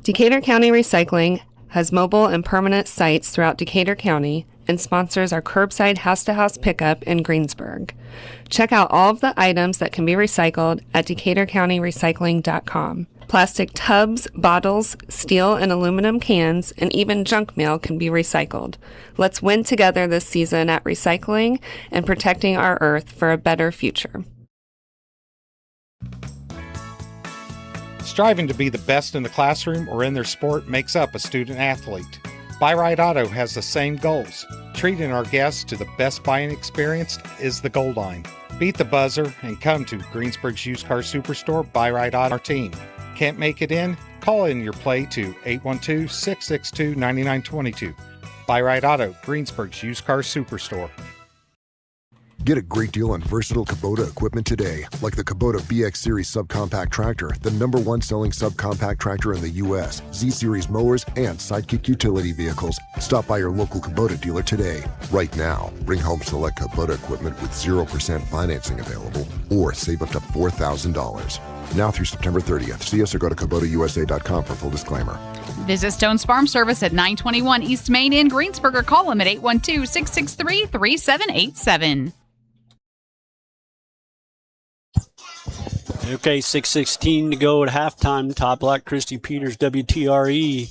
Decatur County Recycling has mobile and permanent sites throughout Decatur County and sponsors our curbside house-to-house pickup in Greensburg. Check out all of the items that can be recycled at DecaturCountyRecycling.com. Plastic tubs, bottles, steel and aluminum cans, and even junk mail can be recycled. Let's win together this season at recycling and protecting our earth for a better future. Striving to be the best in the classroom or in their sport makes up a student athlete. Buy Right Auto has the same goals. Treating our guests to the best buying experience is the goal line. Beat the buzzer and come to Greensburg's Used Car Superstore. Buy Right Auto team. Can't make it in? Call in your play to 812-662-9922. Buy Right Auto, Greensburg's Used Car Superstore. Get a great deal on versatile Kubota equipment today, like the Kubota BX Series subcompact tractor, the #1 selling subcompact tractor in the U.S., Z-Series mowers, and Sidekick utility vehicles. Stop by your local Kubota dealer today. Right now, bring home select Kubota equipment with 0% financing available, or save up to $4,000. Now through September 30th. See us or go to KubotaUSA.com for full disclaimer. Visit Stone's Farm Service at 921 East Main in Greensburg or call them at 812-663-3787. Okay, 6:16 to go at halftime. Todd Black, Christy Peters, WTRE.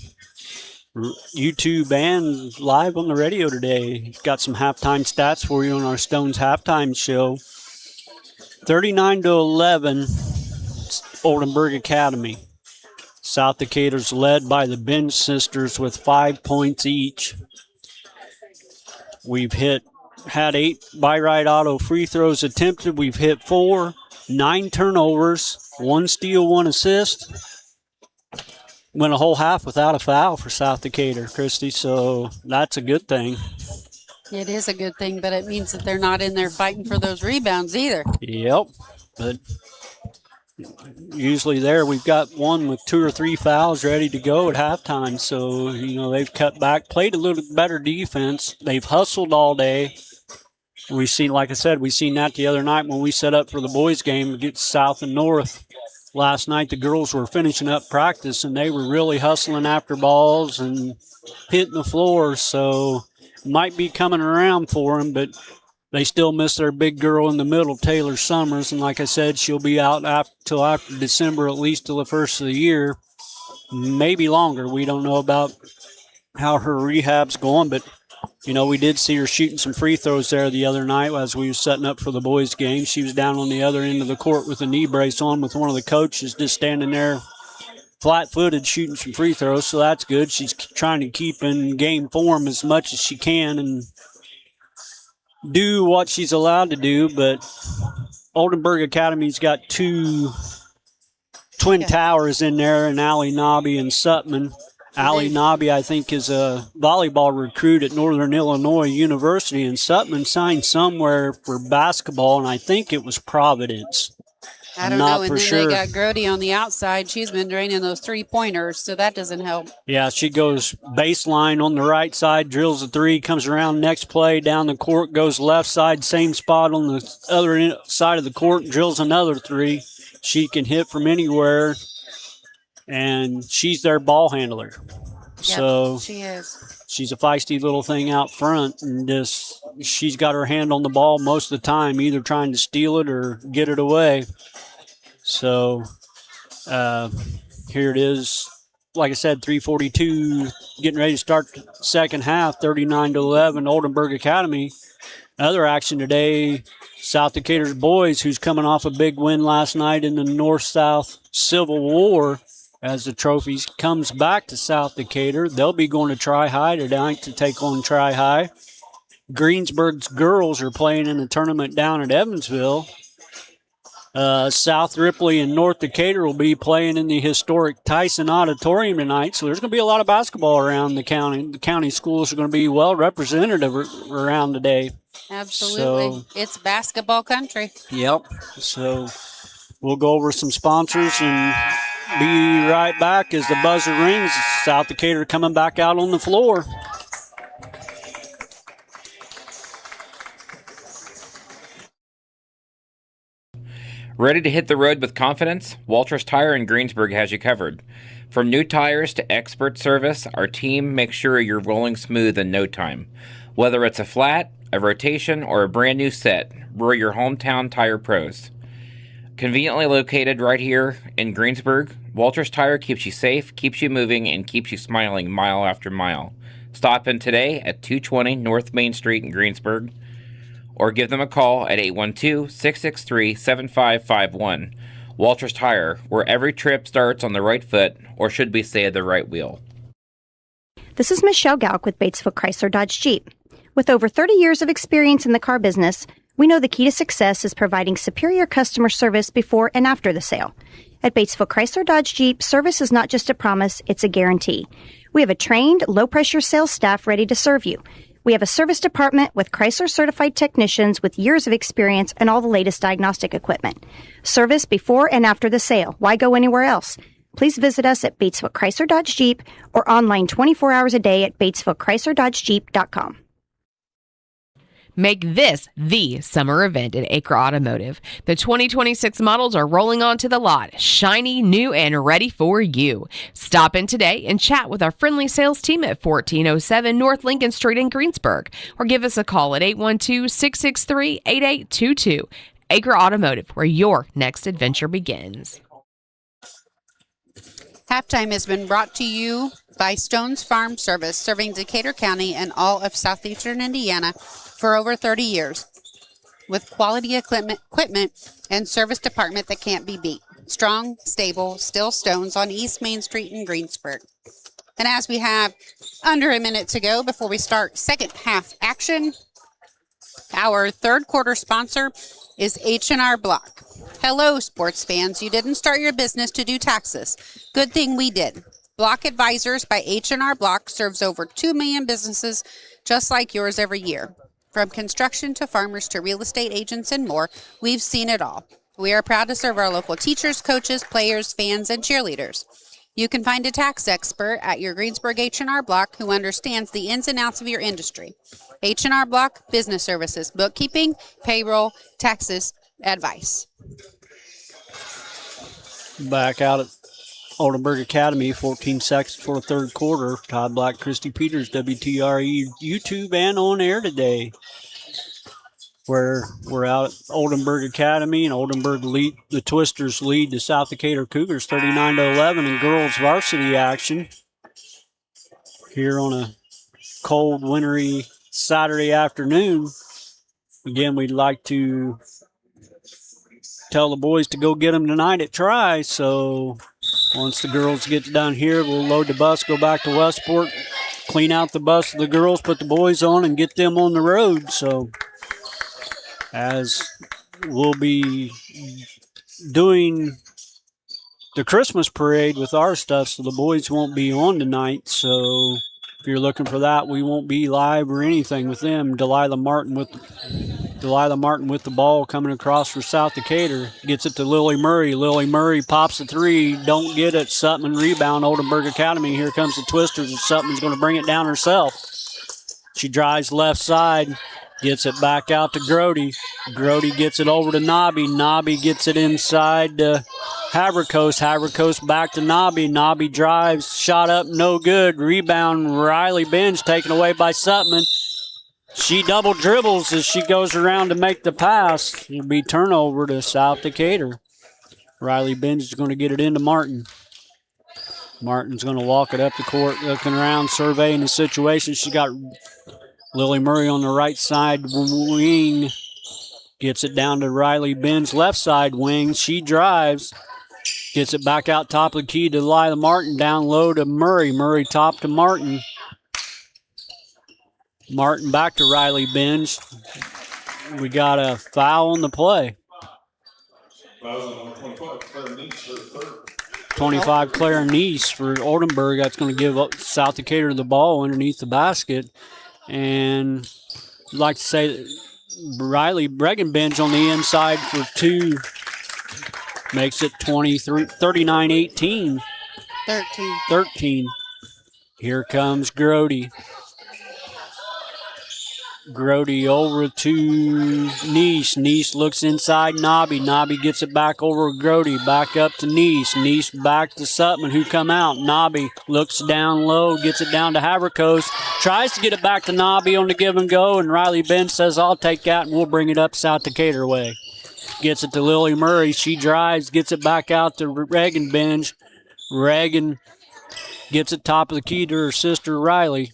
YouTube and live on the radio today. Got some halftime stats for you on our Stones halftime show. 39-11, Oldenburg Academy. South Decatur's led by the Bench sisters with 5 points each. We've had 8 Buy Right Auto free throws attempted. We've hit 4. 9 turnovers, 1 steal, 1 assist. Went a whole half without a foul for South Decatur, Christy, so that's a good thing. It is a good thing, but it means that they're not in there fighting for those rebounds either. Yep, but usually there we've got one with 2 or 3 fouls ready to go at halftime, so, they've cut back, played a little better defense. They've hustled all day. We seen, like I said, we seen that the other night when we set up for the boys' game against South and North. Last night the girls were finishing up practice and they were really hustling after balls and hitting the floor. So might be coming around for them, but they still miss their big girl in the middle, Taylor Summers. And like I said, she'll be out till after December, at least till the first of the year, maybe longer. We don't know about how her rehab's going, but we did see her shooting some free throws there the other night as we were setting up for the boys' game. She was down on the other end of the court with a knee brace on with one of the coaches, just standing there flat-footed shooting some free throws, so that's good. She's trying to keep in game form as much as she can and do what she's allowed to do, but Oldenburg Academy's got two twin towers in there, and Allie Nobby and Sutman. Allie Nobby, I think, is a volleyball recruit at Northern Illinois University, and Sutman signed somewhere for basketball, and I think it was Providence. I don't Not know. And for then sure. they got Grody on the outside. She's been draining those three-pointers, so that doesn't help. Yeah, she goes baseline on the right side, drills a three, comes around next play, down the court, goes left side, same spot on the other side of the court, drills another three. She can hit from anywhere, and she's their ball handler. So she is. She's a feisty little thing out front, and she's got her hand on the ball most of the time, either trying to steal it or get it away. So here it is. Like I said, 3:42, getting ready to start the second half, 39-11, Oldenburg Academy. Other action today, South Decatur's boys, who's coming off a big win last night in the North-South Civil War, as the trophies comes back to South Decatur. They'll be going to Tri-High tonight to take on Tri-High. Greensburg's girls are playing in a tournament down at Evansville. South Ripley and North Decatur will be playing in the historic Tyson Auditorium tonight, so there's going to be a lot of basketball around the county. The county schools are going to be well represented around today. Absolutely. It's basketball country. Yep. So we'll go over some sponsors and be right back as the buzzer rings. South Decatur coming back out on the floor. Ready to hit the road with confidence? Walters Tire in Greensburg has you covered. From new tires to expert service, our team makes sure you're rolling smooth in no time. Whether it's a flat, a rotation, or a brand new set, we're your hometown tire pros. Conveniently located right here in Greensburg, Walters Tire keeps you safe, keeps you moving, and keeps you smiling mile after mile. Stop in today at 220 North Main Street in Greensburg, or give them a call at 812-663-7551. Walters Tire, where every trip starts on the right foot, or should we say the right wheel. This is Michelle Galk with Batesville Chrysler Dodge Jeep. With over 30 years of experience in the car business, we know the key to success is providing superior customer service before and after the sale. At Batesville Chrysler Dodge Jeep, service is not just a promise, it's a guarantee. We have a trained, low-pressure sales staff ready to serve you. We have a service department with Chrysler-certified technicians with years of experience and all the latest diagnostic equipment. Service before and after the sale. Why go anywhere else? Please visit us at Batesville Chrysler Dodge Jeep or online 24 hours a day at BatesvilleChryslerDodgeJeep.com. Make this the summer event at Acre Automotive. The 2026 models are rolling onto the lot, shiny, new, and ready for you. Stop in today and chat with our friendly sales team at 1407 North Lincoln Street in Greensburg, or give us a call at 812-663-8822. Acre Automotive, where your next adventure begins. Halftime has been brought to you by Stone's Farm Service, serving Decatur County and all of southeastern Indiana for over 30 years, with quality equipment and service department that can't be beat. Strong, stable, still Stones on East Main Street in Greensburg. And as we have under a minute to go before we start second half action, our third quarter sponsor is H&R Block. Hello, sports fans. You didn't start your business to do taxes. Good thing we did. Block Advisors by H&R Block serves over 2 million businesses just like yours every year. From construction to farmers to real estate agents and more, we've seen it all. We are proud to serve our local teachers, coaches, players, fans, and cheerleaders. You can find a tax expert at your Greensburg H&R Block who understands the ins and outs of your industry. H&R Block Business Services, bookkeeping, payroll, taxes, advice. Back out Oldenburg Academy, 14 seconds for the third quarter. Todd Black, Christy Peters, WTRE, YouTube and on air today. Where we're out at Oldenburg Academy, and Oldenburg lead the Twisters lead the South Decatur Cougars 39-11 in girls varsity action here on a cold, wintry Saturday afternoon. Again, we'd like to tell the boys to go get them tonight at try. So once the girls get down here, we'll load the bus, go back to Westport, clean out the bus of the girls, put the boys on, and get them on the road. So as we'll be doing the Christmas parade with our stuff, so the boys won't be on tonight. So if you're looking for that, we won't be live or anything with them. Delilah Martin with the ball coming across for South Decatur. Gets it to Lily Murray. Lily Murray pops a three. Don't get it. Sutton rebound. Oldenburg Academy. Here comes the Twisters, and Sutton's going to bring it down herself. She drives left side. Gets it back out to Grody. Grody gets it over to Nobby. Nobby gets it inside to Havercoast. Havercoast back to Nobby. Nobby drives. Shot up. No good. Rebound. Riley Benj taken away by Sutton. She double dribbles as she goes around to make the pass. It'll be turnover to South Decatur. Riley Benj is going to get it into Martin. Martin's going to walk it up the court, looking around, surveying the situation. She got Lily Murray on the right side wing. Gets it down to Riley Ben's left side wing. She drives. Gets it back out top of the key to Delilah Martin. Down low to Murray. Murray top to Martin. Martin back to Riley Benj. We got a foul on the play. 25 Claire Neese for Oldenburg. That's going to give South Decatur the ball underneath the basket. And I'd like to say that Riley Bregenbench on the inside for two makes it 39-18. 13. Here comes Grody. Grody over to Neese. Neese looks inside Nobby. Nobby gets it back over Grody. Back up to Neese. Neese back to Sutton, who come out. Nobby looks down low, gets it down to Havercoast. Tries to get it back to Nobby on the give and go, and Riley Bench says, I'll take that, and we'll bring it up South Decatur way. Gets it to Lily Murray. She drives, gets it back out to Reagan Bench. Reagan gets it top of the key to her sister Riley.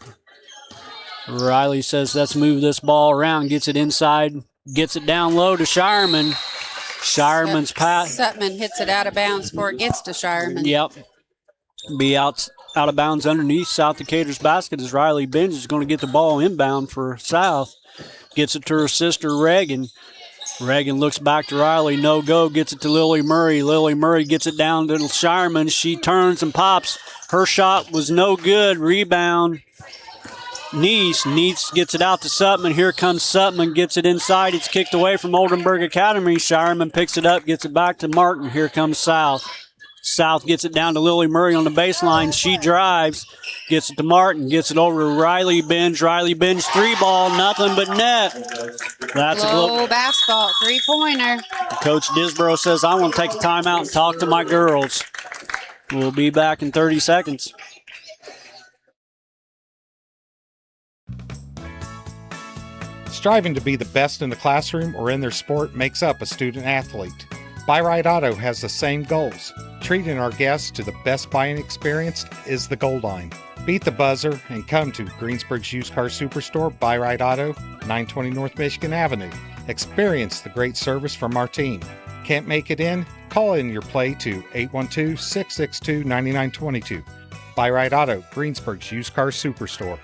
Riley says, let's move this ball around. Gets it inside. Gets it down low to Shireman. Shireman's pass. Sutman hits it out of bounds before it gets to Shireman. Yep. Be out of bounds underneath South Decatur's basket as Riley Benj is going to get the ball inbound for South. Gets it to her sister Reagan. Reagan looks back to Riley. No go. Gets it to Lily Murray. Lily Murray gets it down to Shireman. She turns and pops. Her shot was no good. Rebound. Neese gets it out to Sutman. Here comes Sutman, gets it inside. It's kicked away from Oldenburg Academy. Shireman picks it up, gets it back to Martin. Here comes South. South gets it down to Lily Murray on the baseline. She drives, gets it to Martin, gets it over to Riley Benj. Riley Benj three ball, nothing but net. That's low basketball, three-pointer. Coach Disborough says, I want to take a timeout and talk to my girls. We'll be back in 30 seconds. Striving to be the best in the classroom or in their sport makes up a student athlete. Buy Right Auto has the same goals. Treating our guests to the best buying experience is the goal line. Beat the buzzer and come to Greensburg's Used Car Superstore, Buy Right Auto, 920 North Michigan Avenue. Experience the great service from our team. Can't make it in? Call in your play to 812-662-9922. Buy Right Auto, Greensburg's Used Car Superstore.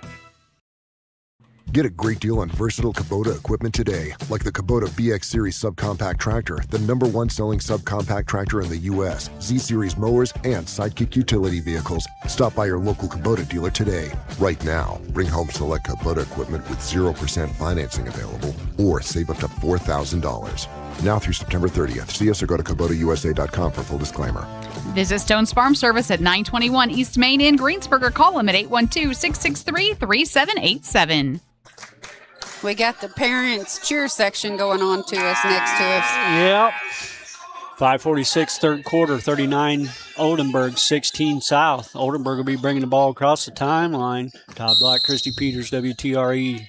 Get a great deal on versatile Kubota equipment today, like the Kubota BX Series subcompact tractor, the #1 selling subcompact tractor in the U.S., Z-Series mowers, and Sidekick utility vehicles. Stop by your local Kubota dealer today. Right now, bring home select Kubota equipment with 0% financing available, or save up to $4,000. Now through September 30th. See us or go to KubotaUSA.com for full disclaimer. Visit Stone's Farm Service at 921 East Main in Greensburg or call them at 812-663-3787. We got the parents cheer section going on to us next to us. Yep. 5:46, third quarter, 39 Oldenburg 16 South. Oldenburg will be bringing the ball across the timeline. Todd Black, Christy Peters, WTRE,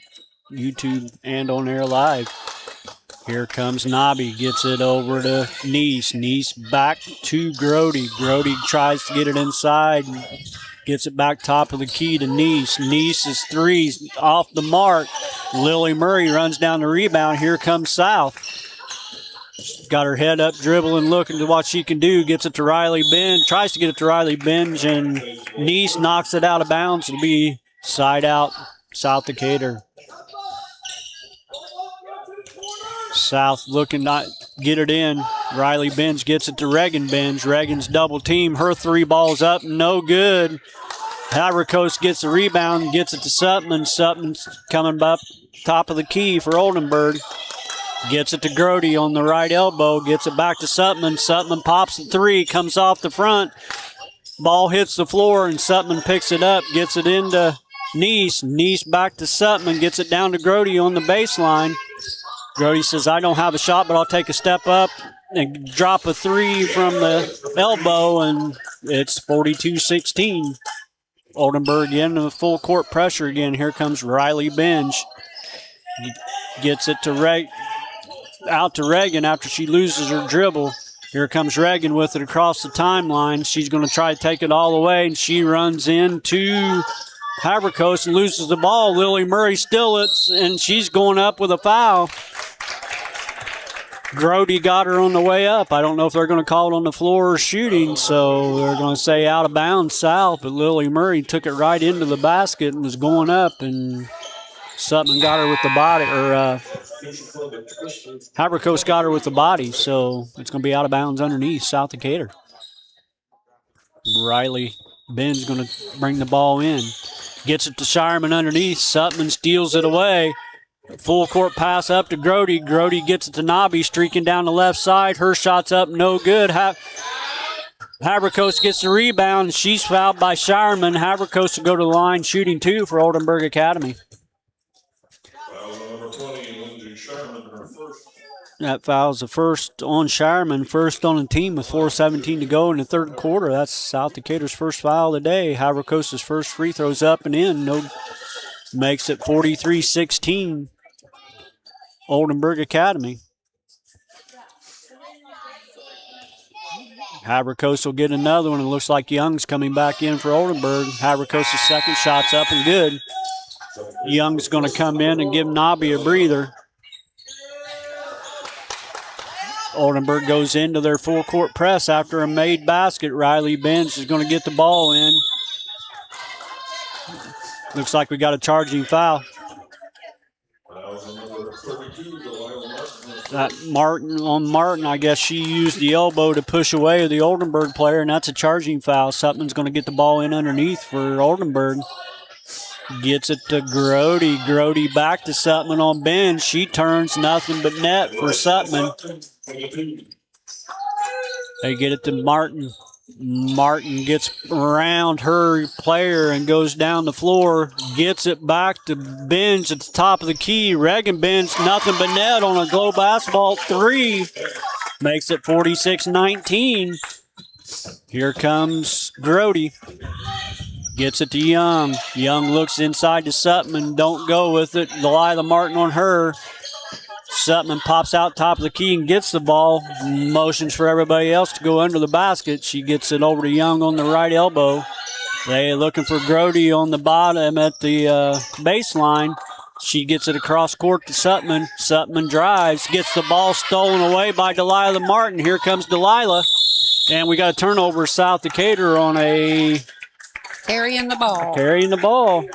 YouTube, and on air live. Here comes Nobby, gets it over to Neese. Neese back to Grody. Grody tries to get it inside, gets it back top of the key to Neese. Neese's three's off the mark. Lily Murray runs down the rebound. Here comes South. Got her head up, dribbling, looking to what she can do. Gets it to Riley Benj. Tries to get it to Riley Benj, and Neese knocks it out of bounds. It'll be side out, South Decatur. South looking to get it in. Riley Benj gets it to Reagan Benj. Reagan's double team. Her three balls up, no good. Havercoast gets the rebound, gets it to Sutton. Sutton's coming up top of the key for Oldenburg. Gets it to Grody on the right elbow. Gets it back to Sutton. Sutton pops the three, comes off the front. Ball hits the floor, and Sutton picks it up. Gets it into Neese. Neese back to Sutton. Gets it down to Grody on the baseline. Grody says, I don't have a shot, but I'll take a step up and drop a three from the elbow, and it's 42-16. Oldenburg in the full court pressure again. Here comes Riley Benj. Gets it to out to Reagan after she loses her dribble. Here comes Reagan with it across the timeline. She's going to try to take it all away, and she runs into Havercoast and loses the ball. Lily Murray still it, and she's going up with a foul. Grody got her on the way up. I don't know if they're going to call it on the floor or shooting, so they're going to say out of bounds South, but Lily Murray took it right into the basket and was going up, and Sutton got her with the body, or Havercoast got her with the body, so it's going to be out of bounds underneath South Decatur. Riley Ben's going to bring the ball in. Gets it to Shireman underneath. Sutton steals it away. Full court pass up to Grody. Grody gets it to Nobby, streaking down the left side. Her shot's up, no good. Havercoast gets the rebound. She's fouled by Shireman. Havercoast will go to the line, shooting two for Oldenburg Academy. That foul's the first on Shireman, first on the team with 4:17 to go in the third quarter. That's South Decatur's first foul of the day. Havercoast's first free throws up and in. No, makes it 43-16. Oldenburg Academy. Havercoast will get another one. It looks like Young's coming back in for Oldenburg. Havercoast's second shot's up and good. Young's going to come in and give Nobby a breather. Oldenburg goes into their full court press after a made basket. Riley Benz is going to get the ball in. Looks like we got a charging foul. That Martin, I guess she used the elbow to push away the Oldenburg player, and that's a charging foul. Sutton's going to get the ball in underneath for Oldenburg. Gets it to Grody. Grody back to Sutton on bench. She turns nothing but net for Sutton. They get it to Martin. Martin gets around her player and goes down the floor. Gets it back to Benj at the top of the key. Reagan Benj, nothing but net on a glow basketball three. Makes it 46-19. Here comes Grody. Gets it to Young. Young looks inside to Sutton. Don't go with it. Delilah Martin on her. Sutton pops out top of the key and gets the ball. Motions for everybody else to go under the basket. She gets it over to Young on the right elbow. They looking for Grody on the bottom at the baseline. She gets it across court to Sutton. Sutton drives. Gets the ball stolen away by Delilah Martin. Here comes Delilah. And we got a turnover, South Decatur on a... Carrying the ball. Carrying the ball.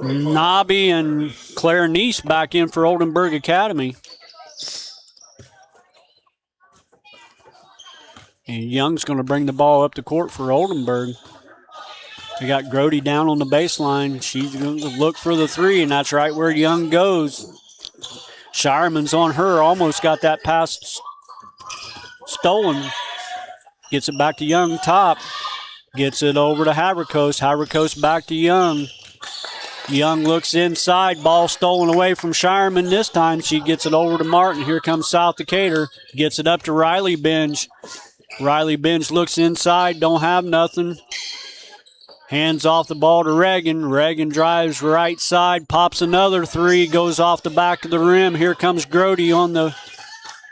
Nobby and Claire Neese back in for Oldenburg Academy. And Young's going to bring the ball up the court for Oldenburg. We got Grody down on the baseline. She's going to look for the three, and that's right where Young goes. Shireman's on her. Almost got that pass stolen. Gets it back to Young top. Gets it over to Havercoast. Havercoast back to Young. Young looks inside. Ball stolen away from Shireman. This time she gets it over to Martin. Here comes South Decatur. Gets it up to Riley Benj. Riley Benj looks inside. Don't have nothing. Hands off the ball to Reagan. Reagan drives right side. Pops another three. Goes off the back of the rim. Here comes Grody on the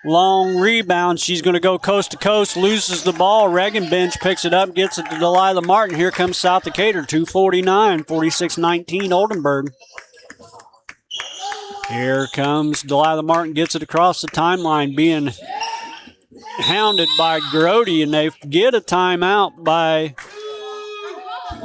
long rebound. She's going to go coast to coast. Loses the ball. Reagan Bench picks it up. Gets it to Delilah Martin. Here comes South Decatur. 2:49. 46-19 Oldenburg. Here comes Delilah Martin. Gets it across the timeline. Being hounded by Grody. And they get a timeout by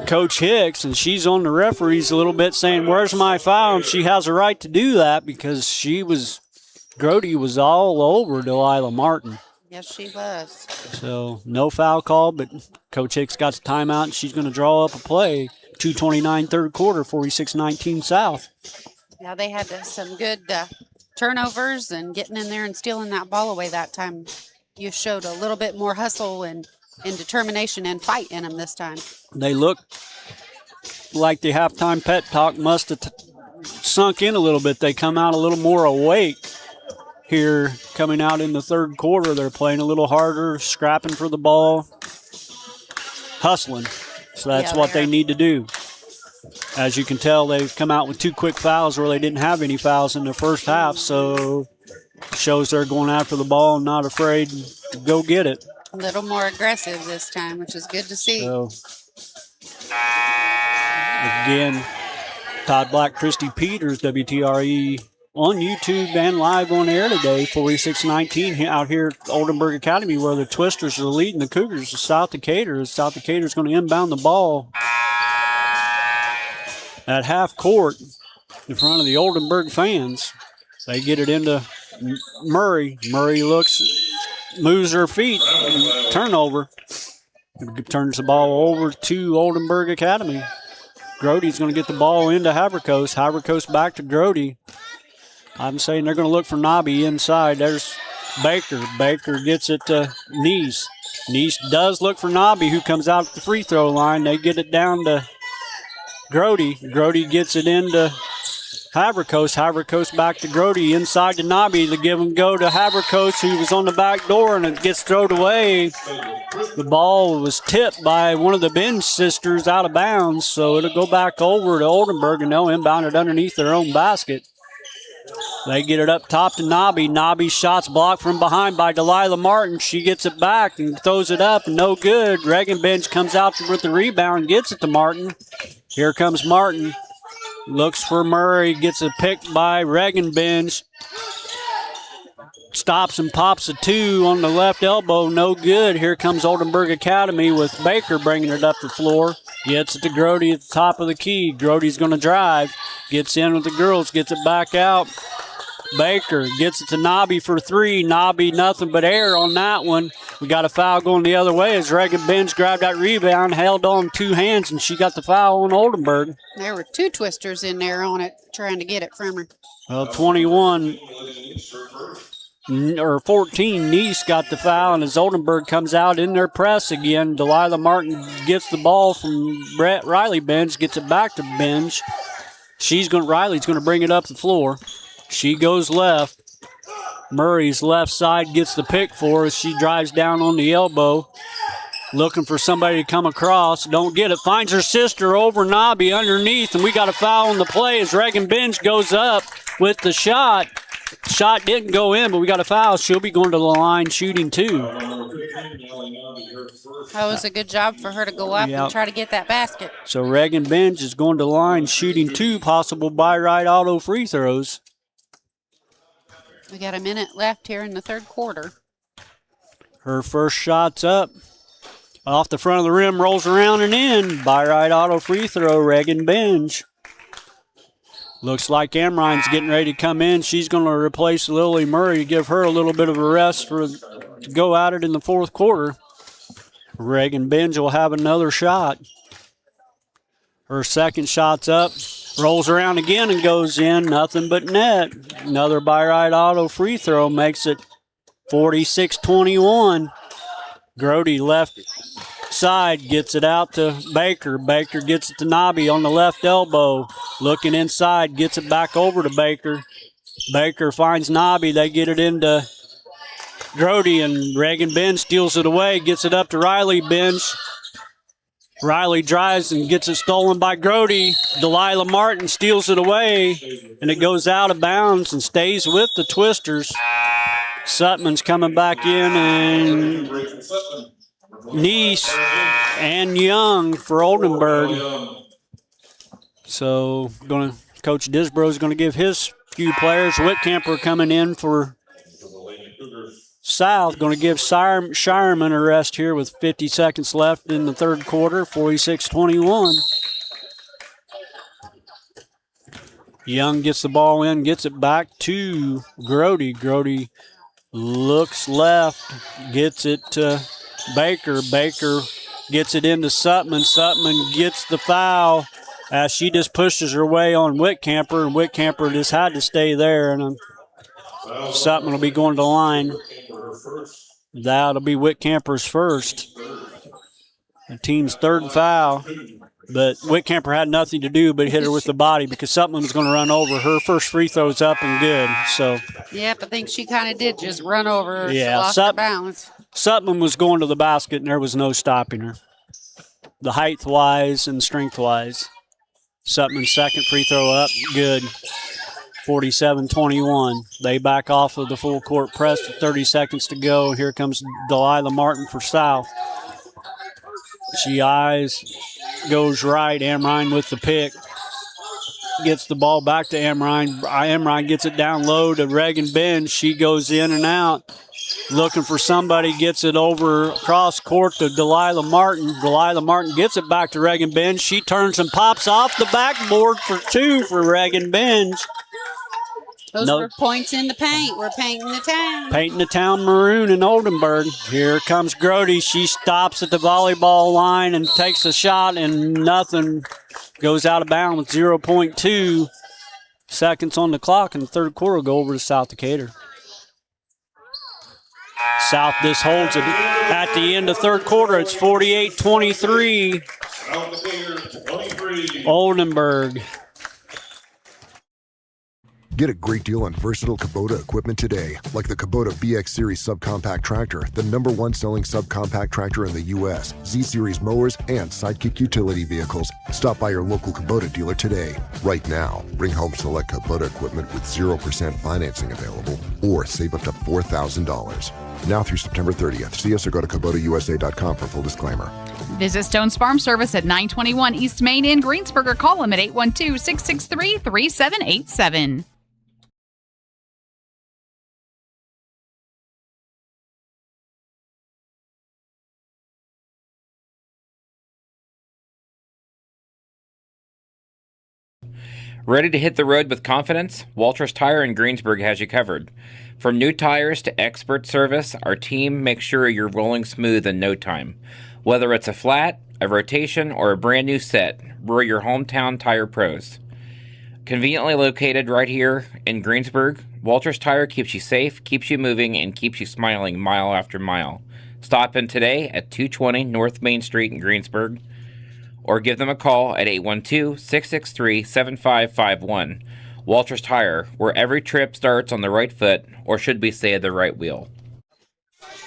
Coach Hicks, and she's on the referees a little bit saying, where's my foul? And she has a right to do that because Grody was all over Delilah Martin. Yes, she was. So no foul call, but Coach Hicks got the timeout, and she's going to draw up a play. 2:29 third quarter, 46-19 South. Yeah, they had some good turnovers and getting in there and stealing that ball away that time. You showed a little bit more hustle and determination and fight in them this time. They look like the halftime pep talk must have sunk in a little bit. They come out a little more awake here coming out in the third quarter. They're playing a little harder, scrapping for the ball, hustling. So that's what they need to do. As you can tell, they've come out with 2 quick fouls where they didn't have any fouls in the first half. So it shows they're going after the ball and not afraid to go get it. A little more aggressive this time, which is good to see. So, again, Todd Black, Christy Peters, WTRE on YouTube and live on air today, 46-19 out here at Oldenburg Academy, where the Twisters are leading the Cougars to South Decatur. South Decatur is going to inbound the ball at half court in front of the Oldenburg fans. They get it into Murray. Murray moves her feet, turnover. Turns the ball over to Oldenburg Academy. Grody's going to get the ball into Havercoast. Havercoast back to Grody. I'm saying they're going to look for Nobby inside. There's Baker. Baker gets it to Neese. Neese does look for Nobby, who comes out at the free throw line. They get it down to Grody. Grody gets it into Havercoast. Havercoast back to Grody. Inside to Nobby. The give and go to Havercoast, who was on the back door, and it gets thrown away. The ball was tipped by one of the Benj sisters out of bounds, so it'll go back over to Oldenburg, and they'll inbound it underneath their own basket. They get it up top to Nobby. Nobby's shot's blocked from behind by Delilah Martin. She gets it back and throws it up, and no good. Reagan Bench comes out with the rebound and gets it to Martin. Here comes Martin. Looks for Murray, gets a pick by Reagan Bench. Stops and pops a 2 on the left elbow, no good. Here comes Oldenburg Academy with Baker bringing it up the floor. Gets it to Grody at the top of the key. Grody's going to drive. Gets in with the girls, gets it back out. Baker gets it to Nobby for 3. Nobby, nothing but air on that one. We got a foul going the other way as Reagan Bench grabbed that rebound, held on 2 hands, and she got the foul on Oldenburg. There were 2 twisters in there on it, trying to get it from her. Well, 14, Neese got the foul, and as Oldenburg comes out in their press again, Delilah Martin gets the ball from Riley Bench, gets it back to Bench. Riley's going to bring it up the floor. She goes left. Murray's left side gets the pick for her. She drives down on the elbow, looking for somebody to come across. Don't get it. Finds her sister over Nobby underneath, and we got a foul on the play as Reagan Bench goes up with the shot. Shot didn't go in, but we got a foul. She'll be going to the line shooting 2. That was a good job for her to go up and try to get that basket. So Reagan Bench is going to the line shooting 2 possible by right auto free throws. We got a minute left here in the third quarter. Her first shot's up. Off the front of the rim, rolls around and in. By right auto free throw, Reagan Bench. Looks like Amrine's getting ready to come in. She's going to replace Lily Murray, give her a little bit of a rest to go at it in the fourth quarter. Reagan Bench will have another shot. Her second shot's up. Rolls around again and goes in. Nothing but net. Another by right auto free throw makes it 46-21. Grody left side gets it out to Baker. Baker gets it to Nobby on the left elbow. Looking inside, gets it back over to Baker. Baker finds Nobby. They get it into Grody, and Reagan Benz steals it away, gets it up to Riley Benz. Riley drives and gets it stolen by Grody. Delilah Martin steals it away, and it goes out of bounds and stays with the Twisters. Sutman's coming back in, and Neese and Young for Oldenburg. So Coach Disbro's going to give his few players. Whitcamper coming in for South, going to give Shireman a rest here with 50 seconds left in the third quarter, 46-21. Young gets the ball in, gets it back to Grody. Grody looks left, gets it to Baker. Baker gets it into Sutman. Sutman gets the foul as she just pushes her way on Whitcamper, and Whitcamper just had to stay there, and Sutman will be going to the line. That'll be Whitcamper's first. The team's third foul, but Whitcamper had nothing to do but hit her with the body because Sutman was going to run over. Her first free throw's up and good. So. Yep, I think she kind of did just run over her. Yeah, she lost her balance. Sutman was going to the basket, and there was no stopping her. The height-wise and strength-wise. Sutman's second free throw up, good. 47-21. They back off of the full court press with 30 seconds to go. Here comes Delilah Martin for South. She eyes, goes right. Amrine with the pick. Gets the ball back to Amrine. Amrine gets it down low to Reagan Benz. She goes in and out. Looking for somebody, gets it over across court to Delilah Martin. Delilah Martin gets it back to Reagan Benz. She turns and pops off the backboard for two for Reagan Benz. Those were points in the paint. We're painting the town. Painting the town maroon in Oldenburg. Here comes Grody. She stops at the volleyball line and takes a shot, and nothing. Goes out of bounds with 0.2 seconds on the clock, and the third quarter will go over to South Decatur. South just holds it at the end of third quarter. It's 48-23. Oldenburg. Get a great deal on versatile Kubota equipment today, like the Kubota BX Series subcompact tractor, the #1 selling subcompact tractor in the U.S., Z-Series mowers, and Sidekick utility vehicles. Stop by your local Kubota dealer today. Right now, bring home select Kubota equipment with 0% financing available, or save up to $4,000. Now through September 30th. See us or go to KubotaUSA.com for full disclaimer. Visit Stone's Farm Service at 921 East Main in Greensburg, or call them at 812-663-3787. Ready to hit the road with confidence? Walters Tire in Greensburg has you covered. From new tires to expert service, our team makes sure you're rolling smooth in no time. Whether it's a flat, a rotation, or a brand new set, we're your hometown tire pros. Conveniently located right here in Greensburg, Walters Tire keeps you safe, keeps you moving, and keeps you smiling mile after mile. Stop in today at 220 North Main Street in Greensburg, or give them a call at 812-663-7551. Walters Tire, where every trip starts on the right foot, or should we say the right wheel.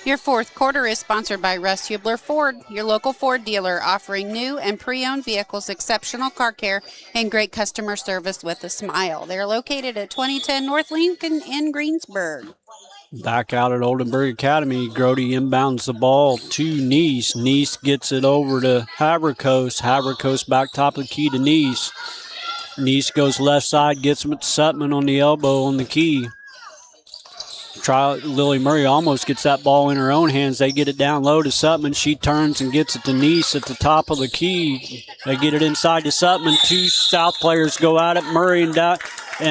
Your fourth quarter is sponsored by Russ Hubler Ford, your local Ford dealer, offering new and pre-owned vehicles, exceptional car care, and great customer service with a smile. They're located at 2010 North Lincoln in Greensburg. Back out at Oldenburg Academy, Grody inbounds the ball to Neese. Neese gets it over to Havercoast. Havercoast back top of the key to Neese. Neese goes left side, gets him at Sutman on the elbow on the key. Lily Murray almost gets that ball in her own hands. They get it down low to Sutman. She turns and gets it to Neese at the top of the key. They get it inside to Sutman. Two South players go at it. Murray and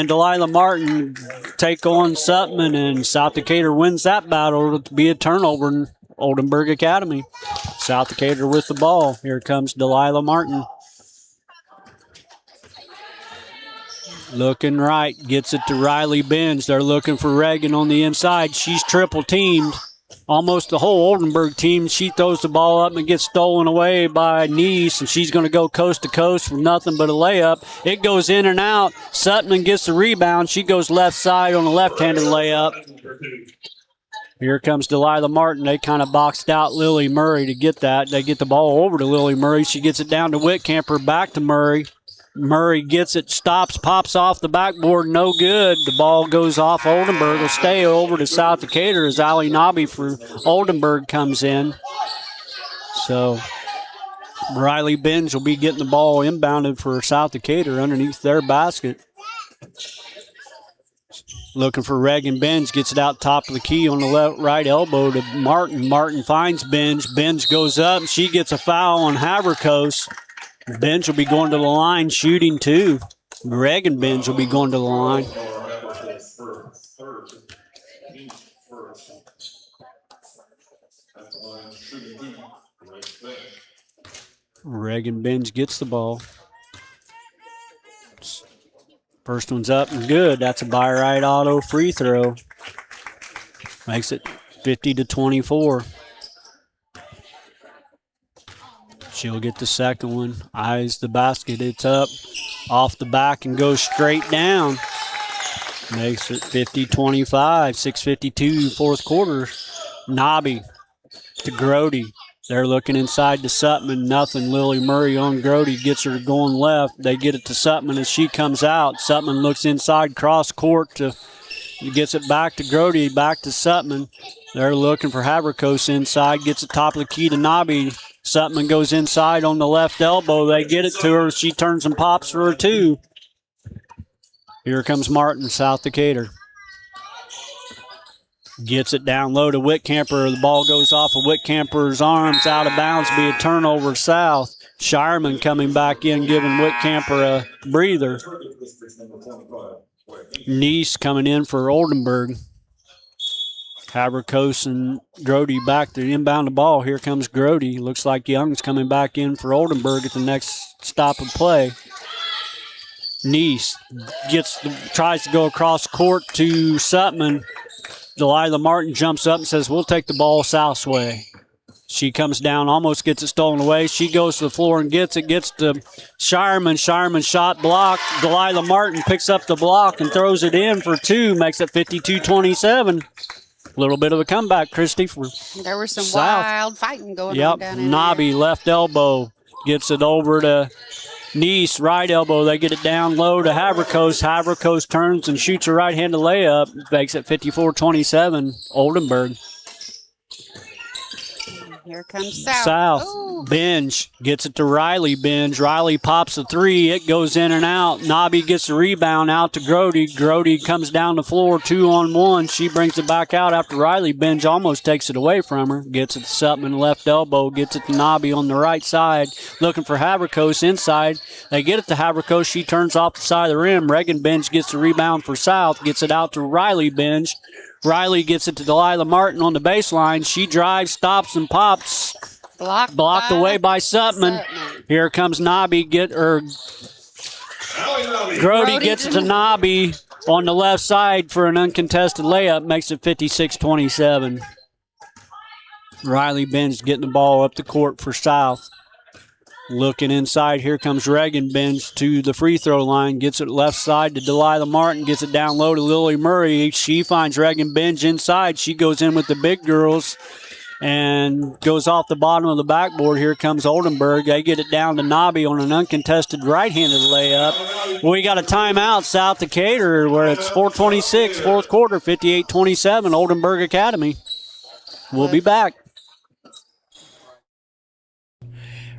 Delilah Martin take on Sutman, and South Decatur wins that battle to be a turnover in Oldenburg Academy. South Decatur with the ball. Here comes Delilah Martin. Looking right, gets it to Riley Benz. They're looking for Reagan on the inside. She's triple teamed. almost the whole Oldenburg team. She throws the ball up and gets stolen away by Nice, and she's going to go coast to coast with nothing but a layup. It goes in and out. Sutton gets the rebound. She goes left side on a left-handed layup. Here comes Delilah Martin. They kind of boxed out Lily Murray to get that. They get the ball over to Lily Murray. She gets it down to Whitcamper, back to Murray. Murray gets it, stops, pops off the backboard, no good. The ball goes off Oldenburg. Will stay over to South Decatur as Ali Nobby for Oldenburg comes in. So Riley Benz will be getting the ball inbounded for South Decatur underneath their basket. Looking for Reagan Benz, gets it out top of the key on the left right elbow to Martin. Martin finds Benz. Benz goes up. She gets a foul on Haverkos. Benz will be going to the line shooting too. Reagan Benz will be going to the line. Reagan Benz gets the ball. First one's up and good. That's a by right auto free throw. Makes it 50-24. She'll get the second one. Eyes the basket. It's up off the back and goes straight down. Makes it 50-25. 6:52 fourth quarter. Nobby to Grody. They're looking inside to Sutman. Nothing. Lily Murray on Grody. Gets her going left. They get it to Sutman as she comes out. Sutman looks inside cross court to gets it back to Grody. Back to Sutman. They're looking for Haverkos inside. Gets it top of the key to Nobby. Sutman goes inside on the left elbow. They get it to her. She turns and pops for her two. Here comes Martin, South Decatur. Gets it down low to Whitcamper. The ball goes off of Whitcamper's arms, out of bounds, be a turnover South. Shireman coming back in, giving Whitcamper a breather. Nice coming in for Oldenburg. Haverkos and Grody back to inbound the ball. Here comes Grody. Looks like Young's coming back in for Oldenburg at the next stop of play. Nice tries to go across court to Sutman. Delilah Martin jumps up and says, we'll take the ball South's way. She comes down, almost gets it stolen away. She goes to the floor and gets it. Gets to Shireman. Shireman shot blocked. Delilah Martin picks up the block and throws it in for two. Makes it 52-27. A little bit of a comeback, Christy. There was some South. wild fighting going on down in Nobby, left elbow. Gets it over to Nice, right elbow. They get it down low to Haverkos. Haverkos turns and shoots a right-handed layup. Makes it 54-27, Oldenburg. Here comes South. South. Binge gets it to Riley. Binge. Riley pops a three. It goes in and out. Nobby gets the rebound out to Grody. Grody comes down the floor 2-on-1. She brings it back out after Riley. Binge almost takes it away from her. Gets it to Sutman, left elbow. Gets it to Nobby on the right side. Looking for Haverkos inside. They get it to Haverkos. She turns off the side of the rim. Reagan Binge gets the rebound for South. Gets it out to Riley Binge. Riley gets it to Delilah Martin on the baseline. She drives, stops, and pops. Blocked away by Sutman. Here comes Nobby. Grody gets it to Nobby on the left side for an uncontested layup. Makes it 56-27. Riley Benz getting the ball up the court for South. Looking inside, here comes Reagan Benz to the free throw line. Gets it left side to Delilah Martin. Gets it down low to Lily Murray. She finds Reagan Benz inside. She goes in with the big girls and goes off the bottom of the backboard. Here comes Oldenburg. They get it down to Nobby on an uncontested right-handed layup. We got a timeout, South Decatur, where it's 4:26, fourth quarter, 58-27, Oldenburg Academy. We'll be back.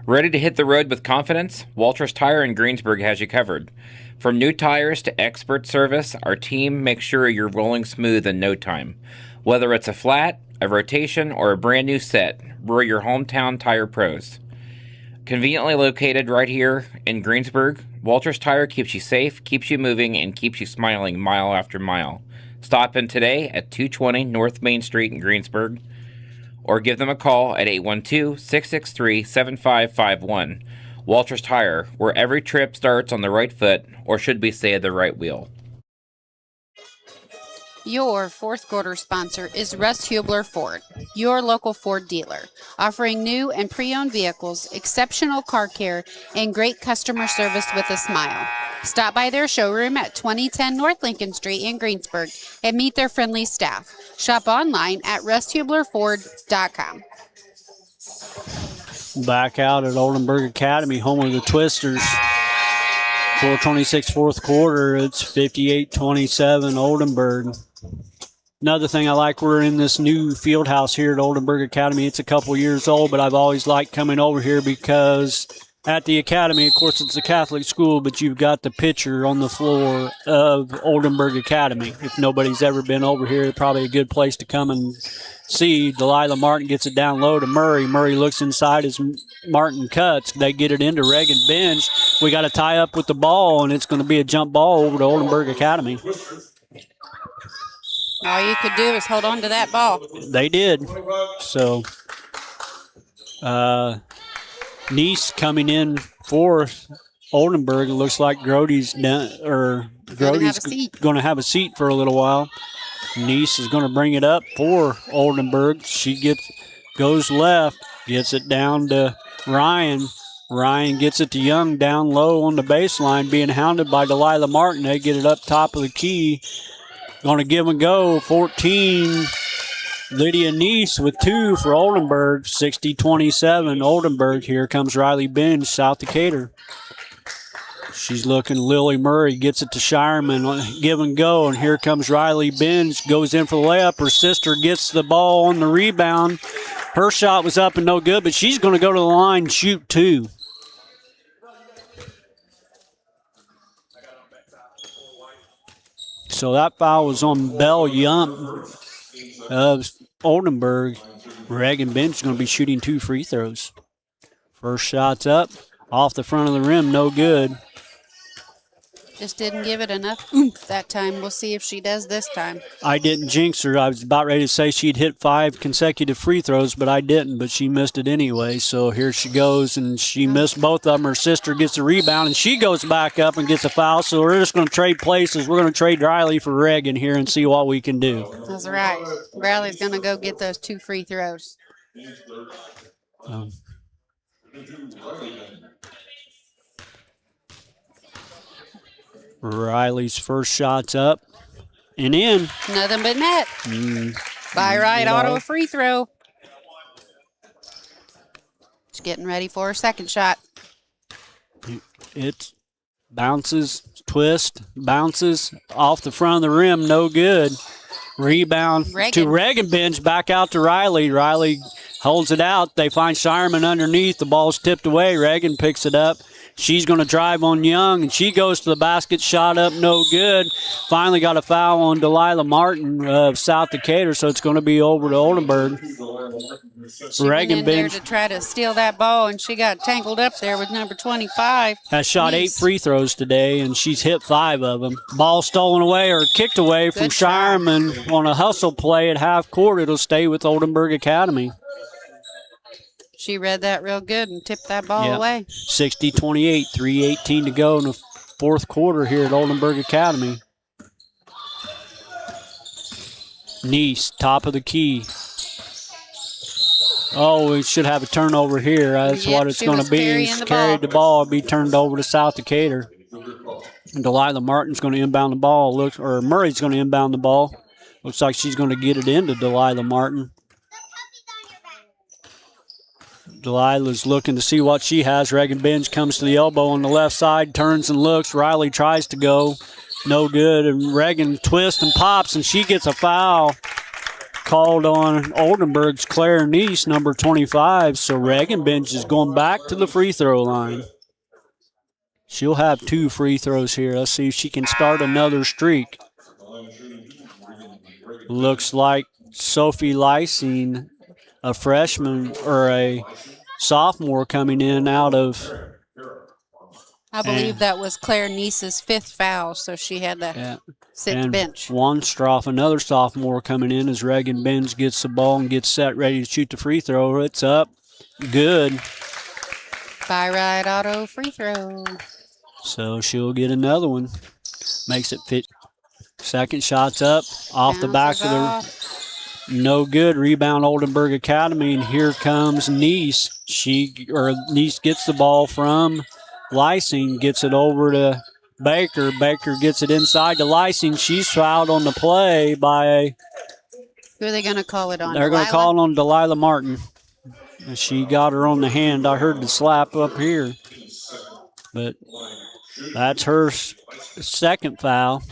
Ready to hit the road with confidence? Walters Tire in Greensburg has you covered. From new tires to expert service, our team makes sure you're rolling smooth in no time. Whether it's a flat, a rotation, or a brand new set, we're your hometown tire pros. Conveniently located right here in Greensburg, Walters Tire keeps you safe, keeps you moving, and keeps you smiling mile after mile. Stop in today at 220 North Main Street in Greensburg, or give them a call at 812-663-7551. Walters Tire, where every trip starts on the right foot, or should we say the right wheel. Your fourth quarter sponsor is Russ Hubler Ford, your local Ford dealer, offering new and pre-owned vehicles, exceptional car care, and great customer service with a smile. Stop by their showroom at 2010 North Lincoln Street in Greensburg and meet their friendly staff. Shop online at rusthublerford.com. Back out at Oldenburg Academy, home of the Twisters. 4:26 fourth quarter. It's 58-27 Oldenburg. Another thing I like, we're in this new field house here at Oldenburg Academy. It's a couple years old, but I've always liked coming over here because at the academy, of course, it's a Catholic school, but you've got the picture on the floor of Oldenburg Academy. If nobody's ever been over here, probably a good place to come and see. Delilah Martin gets it down low to Murray. Murray looks inside as Martin cuts. They get it into Reagan Bench. We got to tie up with the ball, and it's going to be a jump ball over to Oldenburg Academy. All you could do is hold on to that ball. They did. So, Nice coming in for Oldenburg. It looks like Grody's going to have a seat for a little while. Nice is going to bring it up for Oldenburg. She goes left, gets it down to Ryan. Ryan gets it to Young down low on the baseline, being hounded by Delilah Martin. They get it up top of the key. Going to give and go. 14. Lydia Neese with 2 for Oldenburg. 60-27 Oldenburg. Here comes Riley Benj, South Decatur. She's looking. Lily Murray gets it to Shireman. Give and go. And here comes Riley Benj. Goes in for the layup. Her sister gets the ball on the rebound. Her shot was up and no good, but she's going to go to the line and shoot 2. So that foul was on Belle Young of Oldenburg. Reagan Bench is going to be shooting 2 free throws. First shot's up. Off the front of the rim, no good. Just didn't give it enough oomph that time. We'll see if she does this time. I didn't jinx her. I was about ready to say she'd hit 5 consecutive free throws, but I didn't. But she missed it anyway. So here she goes, and she missed both of them. Her sister gets the rebound, and she goes back up and gets a foul. So we're just going to trade places. We're going to trade Riley for Reagan here and see what we can do. That's right. Riley's going to go get those 2 free throws. Riley's first shot's up and in. Nothing but net. By right auto free throw. She's getting ready for her second shot. It bounces, twist, bounces off the front of the rim, no good. Rebound to Reagan Bench, back out to Riley. Riley holds it out. They find Shireman underneath. The ball's tipped away. Reagan picks it up. She's going to drive on Young, and she goes to the basket. Shot up, no good. Finally got a foul on Delilah Martin of South Decatur, so it's going to be over to Oldenburg. She went in there to try to steal that ball, and she got tangled up there with number 25. Has shot 8 free throws today, and she's hit 5 of them. Ball stolen away or kicked away from Shireman on a hustle play at half court. It'll stay with Oldenburg Academy. She read that real good and tipped that ball away. 60-28, 3:18 to go in the fourth quarter here at Oldenburg Academy. Nice, top of the key. Oh, we should have a turnover here. That's what it's going to be. He's carried the ball. It'll be turned over to South Decatur. And Delilah Martin's going to inbound the ball. Murray's going to inbound the ball. Looks like she's going to get it into Delilah Martin. Delilah's looking to see what she has. Reagan Benj comes to the elbow on the left side, turns and looks. Riley tries to go. No good. And Reagan twists and pops, and she gets a foul called on Oldenburg's Claire Neese, number 25. So Reagan Benj is going back to the free throw line. She'll have 2 free throws here. Let's see if she can start another streak. Looks like Sophie Lysine, a freshman or a sophomore coming in out of. I believe that was Claire Neese's 5th foul, so she had to sit bench. Wanstroff, another sophomore coming in as Reagan Benj gets the ball and gets set ready to shoot the free throw. It's up. Good. By right auto free throw. So she'll get another one. Makes it Second shot's up, off the back of the, no good. Rebound Oldenburg Academy, and here comes Nice. Nice gets the ball from Lysing, gets it over to Baker. Baker gets it inside to Lysing. She's fouled on the play by. Who are they going to call it on? They're going to call it on Delilah Martin. She got her on the hand. I heard the slap up here, but that's her second foul.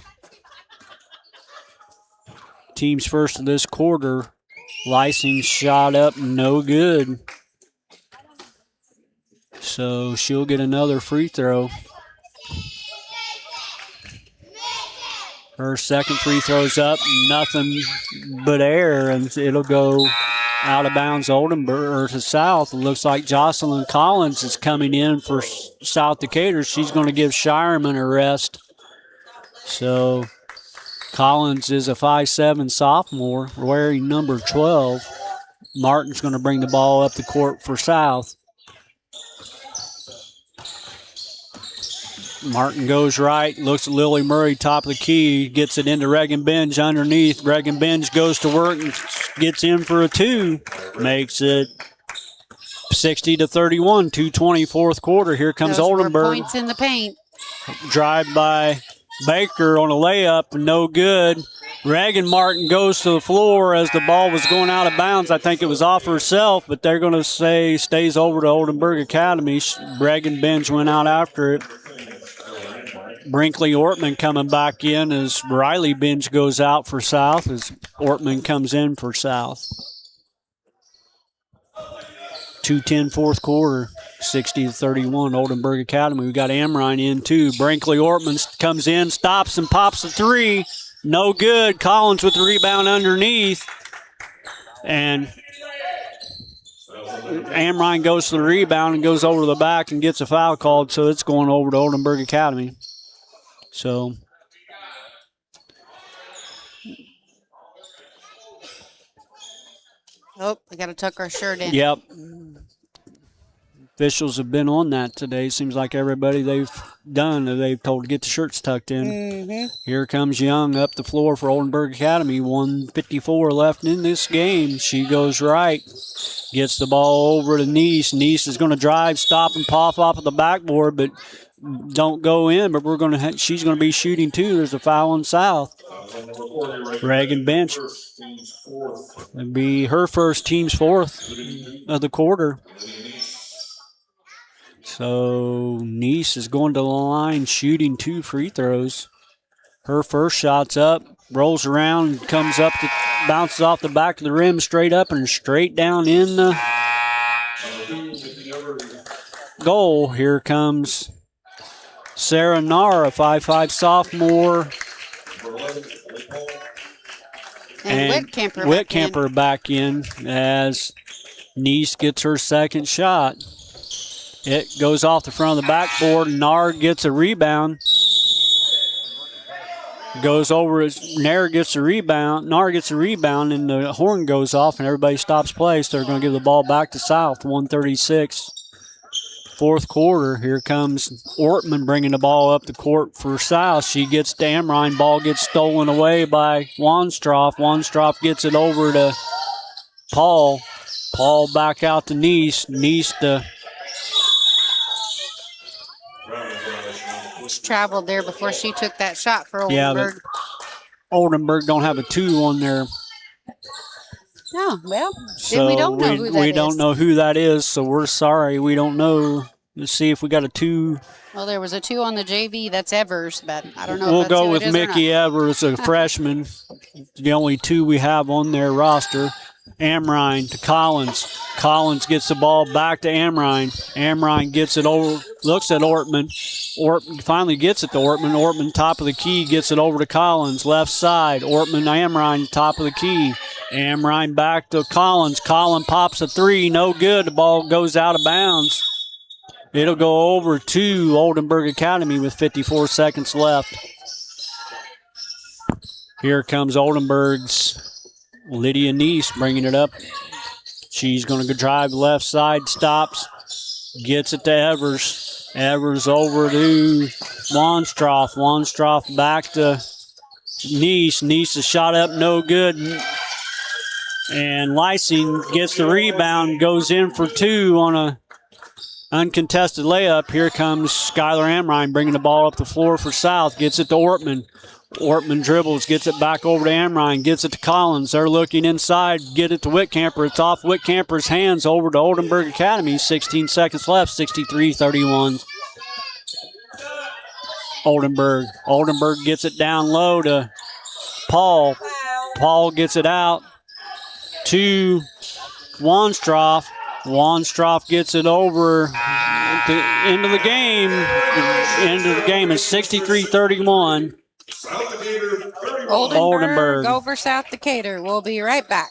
Team's first of this quarter. Lysing shot up, no good. So she'll get another free throw. Her second free throw's up, nothing but air, and it'll go out of bounds Oldenburg or to South. It looks like Jocelyn Collins is coming in for South Decatur. She's going to give Shireman a rest. So Collins is a 5'7" sophomore wearing number 12. Martin's going to bring the ball up the court for South. Martin goes right, looks at Lily Murray, top of the key, gets it into Reagan Benj underneath. Reagan Benj goes to work and gets in for a two. Makes it 60-31, 2:20 fourth quarter. Here comes Those Oldenburg. were points in the paint. Drive by Baker on a layup, no good. Reagan Martin goes to the floor as the ball was going out of bounds. I think it was off herself, but they're going to say stays over to Oldenburg Academy. Reagan Benj went out after it. Brinkley Ortman coming back in as Riley Benj goes out for South as Ortman comes in for South. 2:10 fourth quarter, 60-31 Oldenburg Academy. We got Amrine in too. Brinkley Ortman comes in, stops and pops a three. No good. Collins with the rebound underneath. And Amrine goes to the rebound and goes over to the back and gets a foul called, so it's going over to Oldenburg Academy. So oh, we got to tuck our shirt in. Yep. Officials have been on that today. Seems like everybody they've told to get the shirts tucked in. Mm-hmm. Here comes Young up the floor for Oldenburg Academy. 1:54 left in this game. She goes right. Gets the ball over to Nice. Nice is going to drive, stop, and pop off of the backboard, but don't go in. But she's going to be shooting too. There's a foul on South. Reagan Bench. It'd be her first, team's fourth of the quarter. So Nice is going to the line shooting 2 free throws. Her first shot's up, rolls around, comes up, bounces off the back of the rim, straight up and straight down in the goal. Here comes Sarah Nara, 5'5" sophomore. And Whitcamper back in as Nice gets her second shot. It goes off the front of the backboard. Nard gets a rebound. Goes over. Nair gets a rebound. Nard gets a rebound, and the horn goes off, and everybody stops play. So they're going to give the ball back to South. 1:36, fourth quarter. Here comes Ortman bringing the ball up the court for South. She gets to Amrine. Ball gets stolen away by Wanstroff. Wanstroff gets it over to Paul. Paul back out to Nice. Nice to... traveled there before she took that shot for Oldenburg. Yeah, but Oldenburg don't have a 2 on there. Oh, well, So then we don't know who that is. We don't know who that is, so we're sorry. We don't know. Let's see if we got a 2. Well, there was a 2 on the JV. That's Evers, but I don't know We'll if that's go who with it is Mickey or not. Evers, a freshman. The only 2 we have on their roster. Amrine to Collins. Collins gets the ball back to Amrine. Amrine gets it over, looks at Ortman. Ortman finally gets it to Ortman. Ortman, top of the key, gets it over to Collins. Left side. Ortman, Amrine, top of the key. Amrine back to Collins. Collins pops a 3. No good. The ball goes out of bounds. It'll go over to Oldenburg Academy with 54 seconds left. Here comes Oldenburg's Lydia Nice bringing it up. She's going to drive left side, stops, gets it to Evers. Evers over to Wanstroff. Wanstroff back to Nice is shot up, no good. And Lysing gets the rebound, goes in for two on a uncontested layup. Here comes Skylar Amrine bringing the ball up the floor for South. Gets it to Ortman. Ortman dribbles, gets it back over to Amrine, gets it to Collins. They're looking inside, get it to Whitcamper. It's off Whitcamper's hands over to Oldenburg Academy. 16 seconds left, 63-31. Oldenburg gets it down low to Paul. Paul gets it out to Wanstroff. Wanstroff gets it over at the end of the game. End of the game is 63-31. Oldenburg over South Decatur. We'll be right back.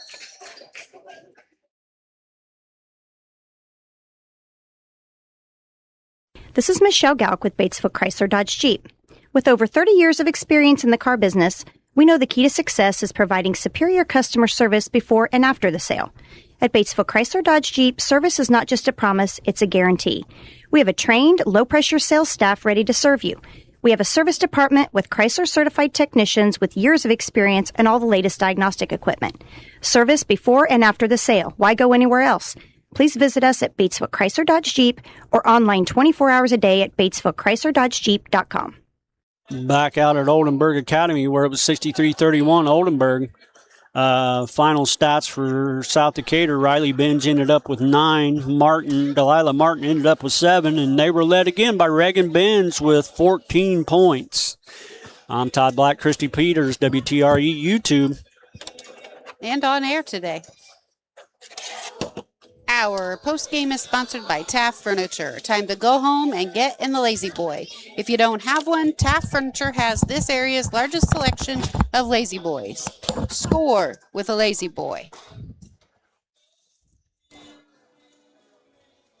This is Michelle Gauk with Batesville Chrysler Dodge Jeep. With over 30 years of experience in the car business, we know the key to success is providing superior customer service before and after the sale. At Batesville Chrysler Dodge Jeep, service is not just a promise, it's a guarantee. We have a trained, low-pressure sales staff ready to serve you. We have a service department with Chrysler-certified technicians with years of experience and all the latest diagnostic equipment. Service before and after the sale. Why go anywhere else? Please visit us at Batesville Chrysler Dodge Jeep or online 24 hours a day at BatesvilleChryslerDodgeJeep.com. Back out at Oldenburg Academy where it was 63-31 Oldenburg. Final stats for South Decatur. Riley Benj ended up with 9. Delilah Martin ended up with 7. And they were led again by Reagan Benj with 14 points. I'm Todd Black, Christy Peters, WTRE YouTube. And on air today. Our post-game is sponsored by Taft Furniture. Time to go home and get in the Lazy Boy. If you don't have one, Taft Furniture has this area's largest selection of Lazy Boys. Score with a Lazy Boy.